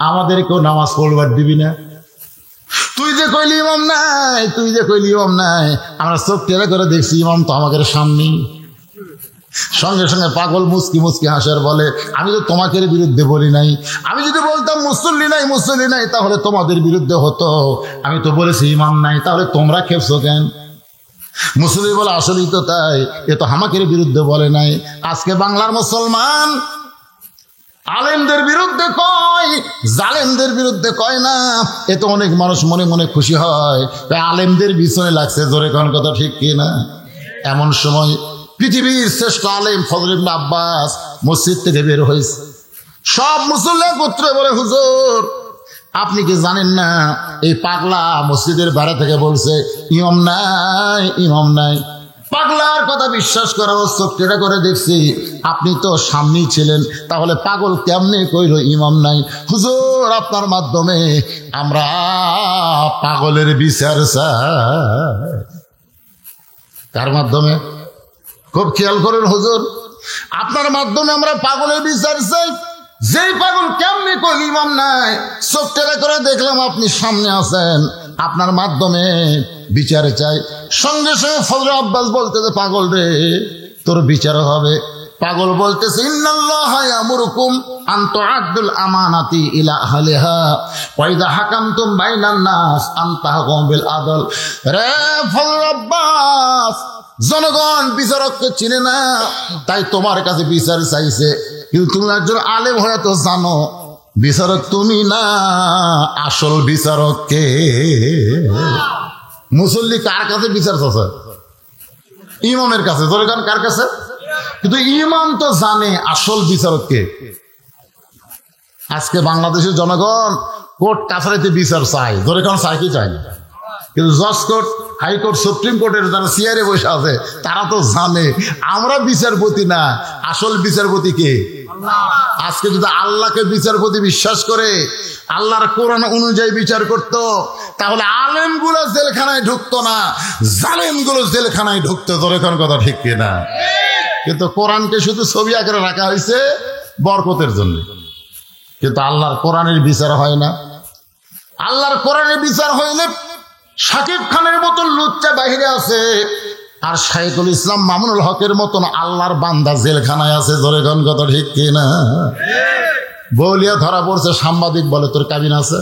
আমাদেরকেও নামাজ পড়বার দিবি না, তুই যে কইলি ইমাম নাই, তুই যে কইলি ইমাম নাই, আমরা চোখ টেরা করে দেখছি ইমাম তো আমাদের সামনে। সঙ্গে সঙ্গে পাগল মুচকি মুচকি হাসার বলে, আমি তো তোমাদের বিরুদ্ধে বলি নাই, আমি যদি বলতাম মুসল্লি নাই মুসল্লি নাই তাহলে তোমাদের বিরুদ্ধে হতো, আমি তো বলেছি ইমাম নাই, তাহলে তোমরা খেপছো কেন? মুসল্লি বলে, আসলেই তো তাই, এ তো আমাদের বিরুদ্ধে বলে নাই। আজকে বাংলার মুসলমান আলেমদের বিরুদ্ধে কয়, জালেমদের বিরুদ্ধে কয় না। এ তো অনেক মানুষ মনে মনে খুশি হয়, আলেমদের পিছনে লাগছে, জোরে কোন কথা ঠিক কিনা? এমন সময় পৃথিবীর শ্রেষ্ঠ আলেম ফজল ইবনে আব্বাস মসজিদ থেকে বের হয়েছে। সব মুসল্লি পুত্র বলে, হুজুর আপনি কি জানেন না এই পাগলা মসজিদের বাইরে থেকে বলছে ইমাম নাই, ইমাম নাই। পাগলার কথা বিশ্বাস করা, চোখ টেরা করে দেখছি আপনি তো সামনেই ছিলেন, তাহলে পাগল কেমনে কইল ইমাম নাই? হুজুর আপনার মাধ্যমে আমরা পাগলের বিচার চাই। কার মাধ্যমে? খুব খেয়াল করেন হুজুর, আপনার মাধ্যমে আমরা পাগলের বিচার চাই। যেই পাগল কেমনে কইল ইমাম নাই, চোখ টেরা করে দেখলাম আপনি সামনে আছেন, আপনার মাধ্যমে বিচার চাই। সঙ্গে সঙ্গে ফজল আব্বাস বলতেছে, পাগল রে তোর বিচার হবে। পাগল বলতেছে, ইন্নাল্লাহা ইয়ামুরুকুম আন তুআদ্দুল আমানাতি ইলা আহলিহা ওয়া ইযা হাকামতুম বাইনান নাস আন তাহকুমু বিল আদল। রে ফজল আব্বাস, জনগণ বিচারককে চিনে না, তাই তোমার কাছে বিচার চাইছে, কিন্তু তুমি একজন আলেম হয়ে তো জানো বিচারক তুমি না, আসল বিচারক কে? মুসল্লি কার কাছে বিচার চাচ্ছে? ইমামের কাছে। জনগণ কার কাছে? কিন্তু ইমাম তো জানে আসল বিচারক কে। আজকে বাংলাদেশের জনগণ কোর্ট কাছারিতে বিচার চায়, জনগণ চায় কি চায় না, কিন্তু জজ কোর্ট, হাইকোর্ট, সুপ্রিম কোর্টের যারা চেয়ারে বসে আছে তারা তো জানে আমরা বিচারপতি না, আসল বিচারপতি কে? আজকে যদি আল্লাহকে বিচারপতি বিশ্বাস করে, আল্লাহর কোরআন অনুযায়ী বিচার করত, তাহলে আলেমগুলো জেলখানায় ঢুকতো না, জালেমগুলো জেলখানায় ঢুকতো। তোর কথা ঠিক কিনা? কিন্তু কোরআনকে শুধু ছবি আকারে রাখা হয়েছে বরকতের জন্য, কিন্তু আল্লাহর কোরআনের বিচার হয় না। আল্লাহর কোরআনের বিচার হইলে শাকিব খানের মতন লুচ্চা বাহিরে আছে, আর শাইখুল ইসলাম মামুনুল হকের মতন আল্লাহর বান্দা জেলখানায় আছে। জোরে কোন কথা ঠিক কিনা? বলিয়া ধরা পড়ছে, সাংবাদিক বলে তোর কাবিন আছে।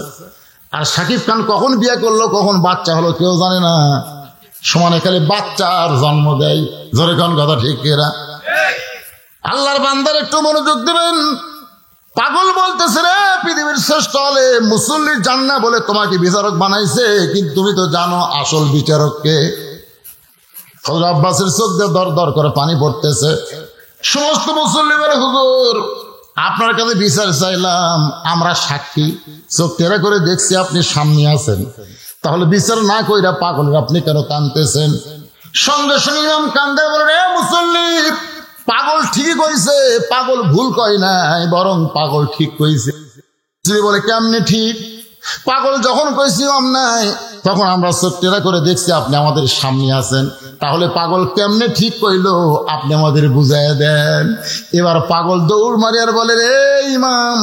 আর শাকিব খান কখন বিয়ে করলো, কখন বাচ্চা হলো কেউ জানে না, সমানে খালি বাচ্চার জন্ম দেয়। জোরে কোন কথা ঠিক কিনা? আল্লাহর বান্দার একটু মনোযোগ দিবেন। পাগল বলতেছে, রে পৃথিবীর শ্রেষ্ঠ হলে মুসল্লির জান্না বলে তোমাকে বিচারক বানাইছে, কিন্তু তুমি তো জানো আসল বিচারককে। ফজল আব্বাসের চোখ দিয়ে দর দর করে পানি পড়তেছে। সমস্ত মুসল্লি বলে, হুজুর আপনার কাছে বিচার চাইলাম, আমরা সাক্ষী, চোখ টেরা করে দেখছি আপনি সামনে আছেন, তাহলে বিচার না কইরা পাগল আপনি কেন কাঁদতেছেন? সঙ্গে সঙ্গে ইমাম কান্দে বলে, রে মুসল্লি, পাগল ঠিকই কইছে, পাগল ভুল কয় নাই, বরং পাগল ঠিক কইছে। বলে কেমনে ঠিক? পাগল যখন কইছি ইমাম নাই, তখন আমরা চোখ টেরা করে দেখছি আপনি আমাদের সামনে আছেন, তাহলে পাগল কেমনে ঠিক কইলো আপনি আমাদের বুঝাইয়া দেন। এবার পাগল দৌড় মারিয়ার বলে, রে ইমাম,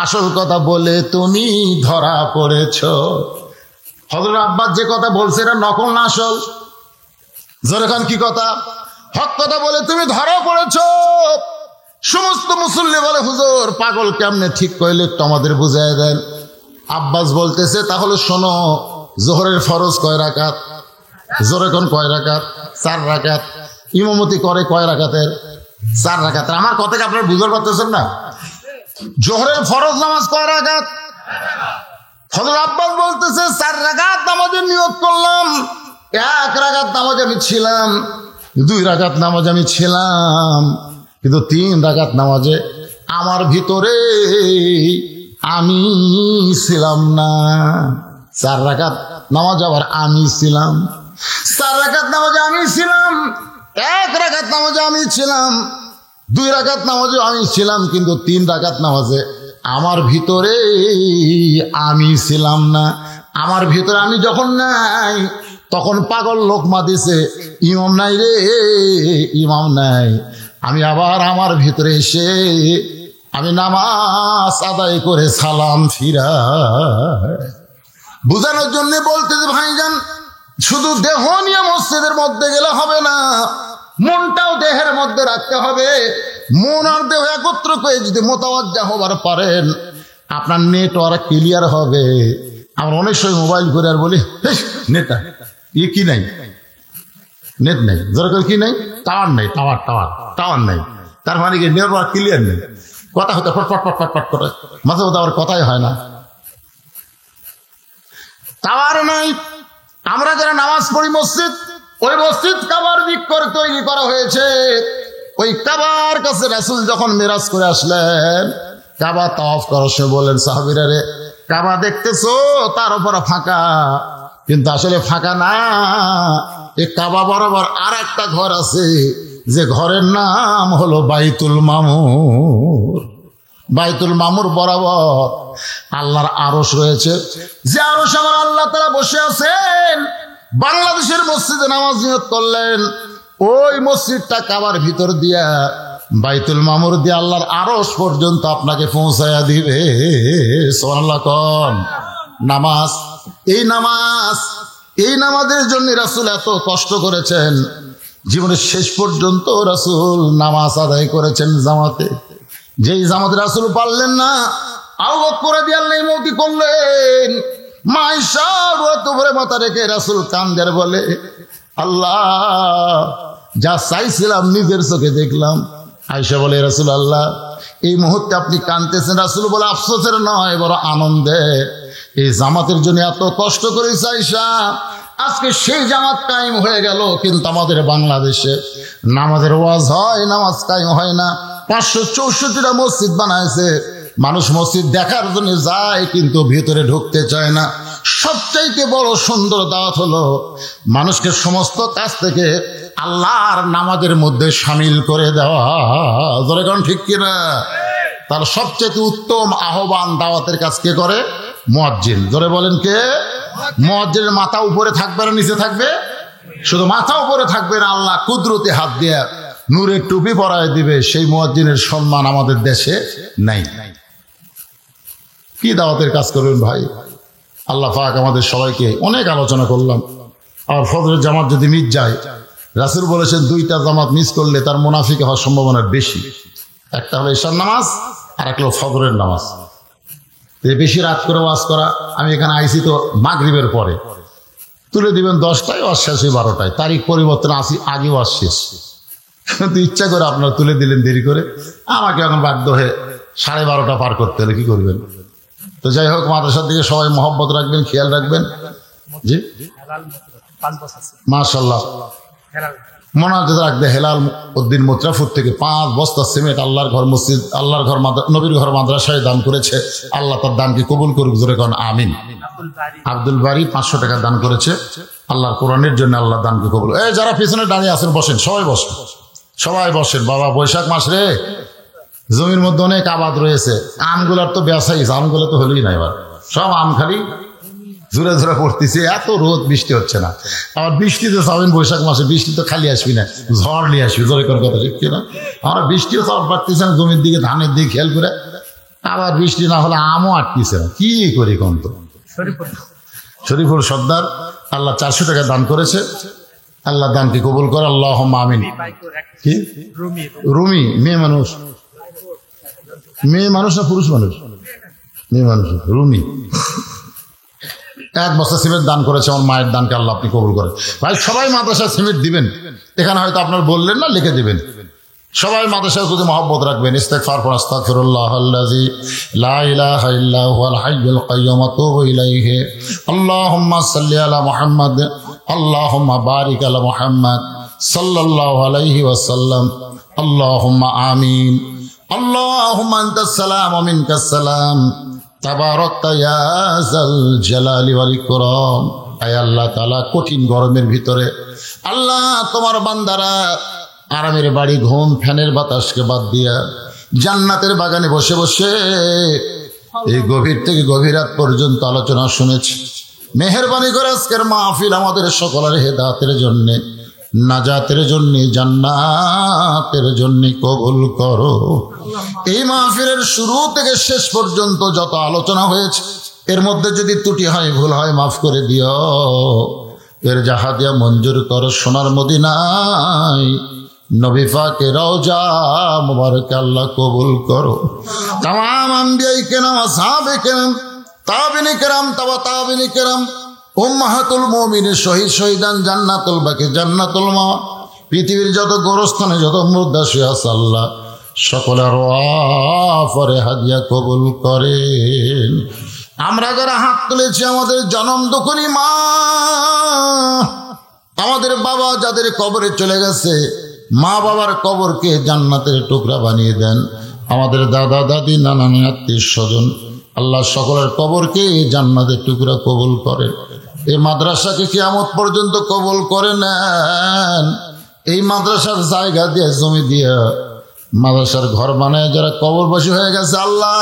আসল কথা বলে তুমি ধরা পড়েছ। হযরত আব্বাস যে কথা বলছে এটা নকল না আসল? জোরে খান কি কথা? হক কথা বলে তুমি ধরা পড়েছ। সমস্ত মুসল্লি বলে, হুজুর পাগল কেমনে ঠিক কইলে একটু আমাদের বুঝাইয়া দেন। আব্বাস বলতেছে, তাহলে শোনো, জোহরের ফরজ কয় রাকাত? জোরে কোন কয় রাকাত? 4 রাকাত। ইমামতি করে কয় রাকাতের? 4 রাকাত। আমার কথা কি আপনারা বুঝতে পারতেছেন না? জোহরের ফরজ নামাজ কয় রাকাত? হযরত আব্বাস বলতেছে 4 রাকাত নামাজের নিয়ত করলাম, 1 রাকাত নামাজ আমি ছিলাম, 2 রাকাত নামাজ আমি ছিলাম, কিন্তু 3 রাকাত নামাজে আমার ভিতরে আমি ছিলাম না। 4 রাকাত নামাজ আবার আমি ছিলাম, 4 রাকাত নামাজে আমি ছিলাম, 1 রাকাত নামাজে আমি ছিলাম, 2 রাকাত নামাজে আমি ছিলাম, কিন্তু 3 রাকাত নামাজে আমার ভিতরে আমি ছিলাম না। আমার ভিতরে আমি যখন নাই, তখন পাগল লোকমা দিছে, ইমাম নাই রে, ইমাম নাই। আমি আবার আমার ভিতরে এসে আমি নামাজ আদায় করে সালাম ফিরা। বুঝানোর জন্য বলতে যে ভাইজান, শুধু দেহ নিয়ে মসজিদের মধ্যে গেলে হবে না, মনটাও দেহের মধ্যে রাখতে হবে। মন আর দেহ একত্র করে যদি মোতাওয়াজ্জা হবার পারেন, আপনার নেটওয়ার্ক ক্লিয়ার হবে। আমরা অনেক সময় মোবাইল করে আর বলি নেট কি নাই, নেট নাই, দরকার কি নাই, টাওয়ার নাই, টাওয়ার নাই। তার মানে কি নেটওয়ার্ক ক্লিয়ার নেই, কথা হতে ফটফট করে মাঝে মধ্যে আবার কথাই হয় না। টাওয়ার নাই। আমরা যারা নামাজ পড়ি মসজিদ, ওই মসজিদ কাবার দিক করে তৈরি করা হয়েছে। ওই কাবার কাছে রাসূল যখন মেরাজ করে আসলেন, কাবা তাওয়াফ করার সময় বলেন সাহাবীরা, রে কাবা দেখতেছো, তার উপর ফাঁকা, কিন্তু আসলে ফাঁকা না। এই কাবা বরাবর আর একটা ঘর আছে, যে ঘরের নাম হলো বাইতুল মামুর। বাইতুল মামুর বরাবর আল্লাহর আরশ রয়েছে, যে আরশ আমার আল্লাহ তাআলা বসে আছেন। বাংলাদেশের মসজিদে নামাজ নিয়ত করলেন, ওই মসজিদটা কাবার ভিতর দিয়া বাইতুল মামুর দিয়ে আল্লাহর আরশ পর্যন্ত আপনাকে পৌঁছায়া দিবে। সুবহানাল্লাহ কোন নামাজ, এই নামাজের জন্য রাসূল এত কষ্ট করেছেন। জীবনের শেষ পর্যন্ত রাসূল নামাজ আদায় করেছেন জামাতে। যেই জামাতে রাসূল পারলেন না, আবু বকর রাদিয়াল্লাহু আনহু ইমামতি করলেন। মা আয়েশা উপরে মাথা রেখে রাসূল কান্দের বলে, আল্লাহ যা চাইছিলাম নিজের চোখে দেখলাম। আয়েশা বলে, রাসূলুল্লাহ এই মুহূর্তে আপনি কাঁদতেছেন। রাসূল বলে, আফসোসের নয়, বড় আনন্দে। এই জামাতের জন্য এত কষ্ট করেছে আয়েশা, আজকে সেই জামাত কায়েম হয়ে গেল। কিন্তু আমাদের বাংলাদেশে নামাজের ওয়াজ হয়, নামাজ কায়েম হয় না। 564টা মসজিদ বানাইছে, মানুষ মসজিদ দেখার জন্য যায়, কিন্তু ভিতরে ঢুকতে চায় না। সবচাইতে বড় সুন্দর দাওয়াত হলো মানুষকে সমস্ত কাজ থেকে আল্লাহর নামাজের মধ্যে শামিল করে দেওয়া। ধরে কোন ঠিক কিনা? তার সবচেয়ে উত্তম আহ্বান দাওয়াতের কাজ কে করে? মুয়াজ্জিন। ধরে বলেন কে? মুয়াজ্জিনের মাথা উপরে থাকবে না নিচে থাকবে? শুধু মাথা উপরে থাকবে না, আল্লাহ কুদরতে হাত দিয়ে নূরের টুপি পরায় দিবে। সেই মুয়াজ্জিনের সম্মান আমাদের দেশে নাই। কি দাওয়াতের কাজ করবেন ভাই? আল্লাহ পাক আমাদের সবাইকে, অনেক আলোচনা করলাম। আর ফজরের জামাত যদি মিস যায়, রাসূল বলেছেন 2টা জামাত মিস করলে তার মুনাফিক হওয়ার সম্ভাবনা বেশি। একটা হলো ঈশার নামাজ, আর একটা হলো ফজরের নামাজ। বেশি রাত করে ওয়াজ করা, আমি এখানে আইসি তো মাগরিবের পরে, তুলে দিবেন 10টায়, ওয়াজ শেষ 12টায়, তারিখ পরিবর্তন আসি আগে ওয়াজ শেষ। কিন্তু ইচ্ছা করে আপনারা তুলে দিলেন দেরি করে, আমাকে এখন বাধ্য হয়ে 12:30 পার করতে হলে কি করবেন? তো যাই হোক, মাদ্রাসার দিকে সবাই মহব্বত রাখবেন, খেয়াল রাখবেন। জি মাশাআল্লাহ, মোনাজাত রাখবে হেলাল উদ্দিন মুত্রাফুর থেকে 5 বস্তা সিমেন্ট আল্লাহর ঘর মসজিদ, আল্লাহর ঘর নবীর ঘর মাদ্রাসায় দান করেছে। আল্লাহ তার দানকে কবুল করুক, জোরে কোন আমিন। আব্দুল বারি 500 টাকা দান করেছে আল্লাহর কোরআনের জন্য, আল্লাহ দানকে কবুল। এই যারা পিছনে দাঁড়িয়ে আছেন বসেন, সবাই বসেন, সবাই বসেন। বাবা বৈশাখ মাস রে, জমির মধ্যে অনেক আবাদ রয়েছে, আমগুলার তো বেসাই, আমগুলো তো হলোই না, এবার সব আম খালি জোরে জোরে পড়তেছে। এত রোদ, বৃষ্টি হচ্ছে না। আবার বৃষ্টিতে চাবেন বৈশাখ মাসে, বৃষ্টি তো খালি আসবি না, ঝড় নিয়ে আসবি। জোরে করে কথা ঠিক কিনা? আমরা বৃষ্টিও চাপ পারতেছে না, জমির দিকে ধানের দিকে খেয়াল করে। আবার বৃষ্টি না হলে আমও আটকেছে না, কি করি কোন? তো শরীফুল সর্দার আল্লাহ 400 টাকা দান করেছে, আল্লাহ দানকে কবুল করে, আল্লাহুম্মা আমিন। কি রুমি? মেয়ে মানুষ? মেয়ে মানুষ না পুরুষ মানুষ? মেয়ে মানুষ। রুমি 1 বস্তা সিমেন্ট দান করেছে, আমার মায়ের দানকে আল্লাহ আপনি কবুল করেন। ভাই সবাই মাদ্রাসায় সিমেন্ট দিবেন, এখানে হয়তো আপনার বললেন না, লিখে দিবেন। সবাই মাদ্রাসায় যদি মহব্বত রাখবেন। ইস্তেগফার পড়ুন, আস্তাগফিরুল্লাহাল্লাযী লা ইলাহা ইল্লা হুয়াল হাইয়ুল কাইয়্যুম ওয়া তুবু ইলাইহি। আল্লাহুম্মা সাল্লি আলা মুহাম্মাদ, আল্লাহুম্মা বারিক আলা মুহাম্মাদ সাল্লাল্লাহু আলাইহি ওয়াসাল্লাম। আল্লাহুম্মা আমিন। আল্লাহুম্মা আনতাস সালাম ওয়া মিনকাস সালাম, তাবারাকতা ইয়া যাল জালালি ওয়াল ইকরাম। আয় আল্লাহ তাআলা, কঠিন গরমের ভিতরে আল্লাহ তোমার বান্দারা আরামের বাড়ি, ঘুম, ফ্যানের বাতাসকে বাদ দিয়া জান্নাতের বাগানে বসে বসে এই গভীর থেকে গভীর রাত পর্যন্ত আলোচনা শুনেছি। মেহেরবানি করে আজকের মাহফিল আমাদের সকলের হেদায়েতের জন্যে, নাজাতের জন্যে, জান্নাতের জন্যে কবুল করো। এই মাহফিলের শুরু থেকে শেষ পর্যন্ত যত আলোচনা হয়েছে, এর মধ্যে যদি ত্রুটি হয়, ভুল হয়, মাফ করে দিও। এর জাহাদিয়া মঞ্জুর করো সোনার মদিনায়, নবী পাকের রওজা মুবারকে আল্লাহ কবুল করো। তামাম আম্বিয়ায়ে কেরাম, আসহাবে কেরাম, তাবিঈন কেরাম, তাবিঈন কেরাম, উম্মাহাতুল মুমিনিন, শহীদ শহীদান, জান্নাতুল বাকি, জান্নাতুল মা, পৃথিবীর যত গোরস্থানে যত মুর্দা শুয়ে আছে আল্লাহ সকলের ওয়াফরে হাদিয়া কবুল করেন। আমরা যারা হাত তুলেছি, আমাদের জনম দুঃখী মা, আমাদের বাবা যাদের কবরে চলে গেছে, মা বাবার কবরকে জান্নাতের টুকরা বানিয়ে দেন। আমাদের দাদা দাদি, নানা নানি, আত্মীয় স্বজন আল্লাহ সকলের কবরকে জান্নাতের টুকরা কবুল করেন। এই মাদ্রাসাকে কিয়ামত পর্যন্ত কবুল করে নেন। এই মাদ্রাসার জায়গা দিয়ে, জমি দিয়ে মাদ্রাসার ঘর বানায় যারা কবরবাসী হয়ে গেছে আল্লাহ,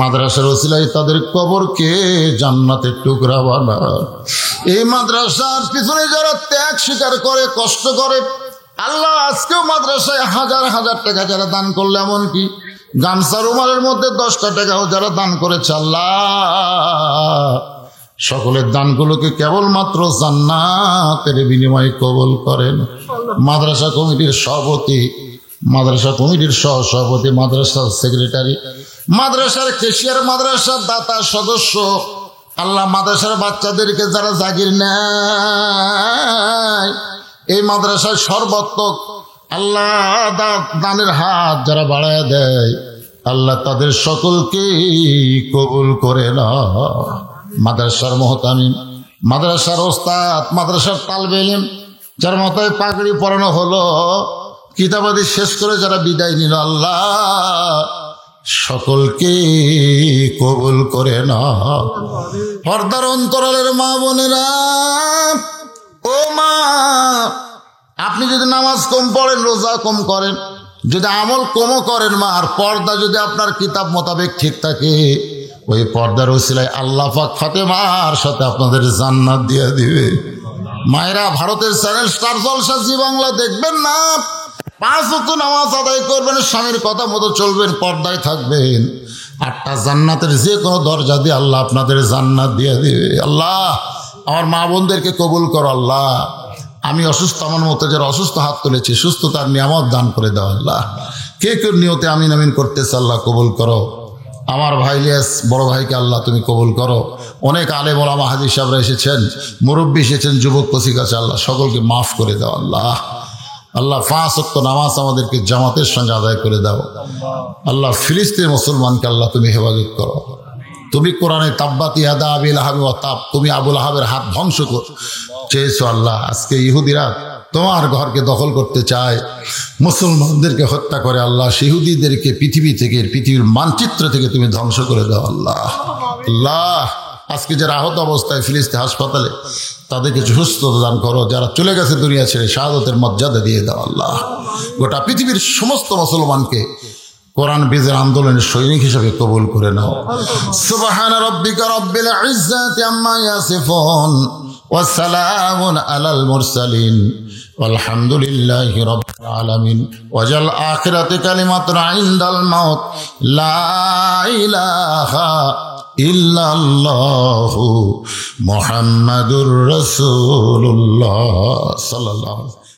মাদ্রাসার ওসিলায় তাদের কবরকে জান্নাতের টুকরা বানা। এই মাদ্রাসার পিছনে যারা ত্যাগ স্বীকার করে, কষ্ট করে আল্লাহ, আজকেও মাদ্রাসায় হাজার হাজার টাকা যারা দান করলে, এমনকি গামছা রুমালের মধ্যে 10টা টাকাও যারা দান করেছে আল্লাহ, সকলের দানগুলোকে কেবলমাত্র জান্নাতের বিনিময়ে কবুল করেন। মাদ্রাসা কমিটির সভাপতি, মাদ্রাসা কমিটির সহসভাপতি, মাদ্রাসার সেক্রেটারি, মাদ্রাসার কেশিয়ার, মাদ্রাসার দাতা সদস্য আল্লাহ, মাদ্রাসার বাচ্চাদেরকে যারা জাগির নেয়, এই মাদ্রাসায় সর্বাত্মক আল্লাহ দানের হাত যারা বাড়ায় দেয় আল্লাহ, তাদের সকলকে কবুল করে না। মাদ্রাসার মুহতামিম, মাদ্রাসার ওস্তাদ, মাদ্রাসার তালবে ইলম, যার মাথায় পাগড়ি পরানো হলো, কিতাবাদি শেষ করে যারা বিদায় নিল আল্লাহ, সকলকে কবুল করে না। পর্দার অন্তরালের মা বোনেরা, ও মা, আপনি যদি নামাজ কম পড়েন, রোজা কম করেন, যদি আমল কমও করেন মা, আর পর্দা যদি আপনার কিতাব মোতাবেক ঠিক থাকে, ওই পর্দার ওসিলায় আল্লাহ পাক ফাতেমার সাথে আপনাদের জান্নাত দিয়ে দিবে। মায়েরা, ভারতের চ্যানেল স্টার জলসা জি বাংলা দেখবেন না, 5 ওয়াক্ত নামাজ আদায় করবেন, স্বামীর কথা মতো চলবেন, পর্দায় থাকবেন, 8টা জান্নাতের যে কোনো দরজা দিয়ে আল্লাহ আপনাদের জান্নাত দিয়ে দিবে। আল্লাহ আমার মা বোনদেরকে কবুল করো আল্লাহ। আমি অসুস্থ, আমার মতো যারা অসুস্থ হাত তুলেছি, সুস্থতার নিয়ামত দান করে দাও আল্লাহ। কে কেউ নিয়তে আমিন আমিন করতেছে আল্লাহ কবুল করো। আমার ভাই ইলিয়াস বড় ভাইকে আল্লাহ তুমি কবুল করো। অনেক আলেম ওলামা হাজি সাহেবরা এসেছেন, মুরব্বী এসেছেন, যুবক কচিকা আছে, আল্লাহ সকলকে মাফ করে দাও আল্লাহ। আল্লাহ 5 ওয়াক্ত নামাজ আমাদেরকে জামাতের সঙ্গে আদায় করে দাও আল্লাহ। ফিলিস্তিনের মুসলমানকে আল্লাহ তুমি হেফাজত করো। তুমি কোরআনে তাব্বাত ইয়াদা আবি লাহাব ওয়া তাব, তুমি আবু লাহাবের হাত ধ্বংস চেয়েছো আল্লাহ। আজকে ইহুদিরা তোমার ঘরকে দখল করতে চায়, মুসলমানদেরকে হত্যা করে আল্লাহ। ইহুদিদেরকে পৃথিবী থেকে, পৃথিবীর মানচিত্র থেকে তুমি ধ্বংস করে দাও আল্লাহ। আল্লাহ আজকে যারা আহত অবস্থায় ফিলিস্তিন হাসপাতালে, তাদেরকে সুস্থতা দান করো। যারা চলে গেছে দুনিয়া ছেড়ে, শাহাদতের মর্যাদা দিয়ে দাও আল্লাহ। গোটা পৃথিবীর সমস্ত মুসলমানকে কোরআন বিজয়ের আন্দোলনের সৈনিক হিসেবে কবুল করে নাও। সুবহানা রাব্বিকা রাব্বিল ইজ্জাতি আম্মা ইয়াসিফুন ওয়া সালামুন আলাল মুরসালিন ওয়ালহামদুলিল্লাহি রাব্বিল আলামিন। ওয়াজাল আখিরাতি কালিমাতুন ইনদাল মাউত লা ইলাহা ইল্লাল্লাহু মুহাম্মাদুর রাসূলুল্লাহ সাল্লাল্লাহু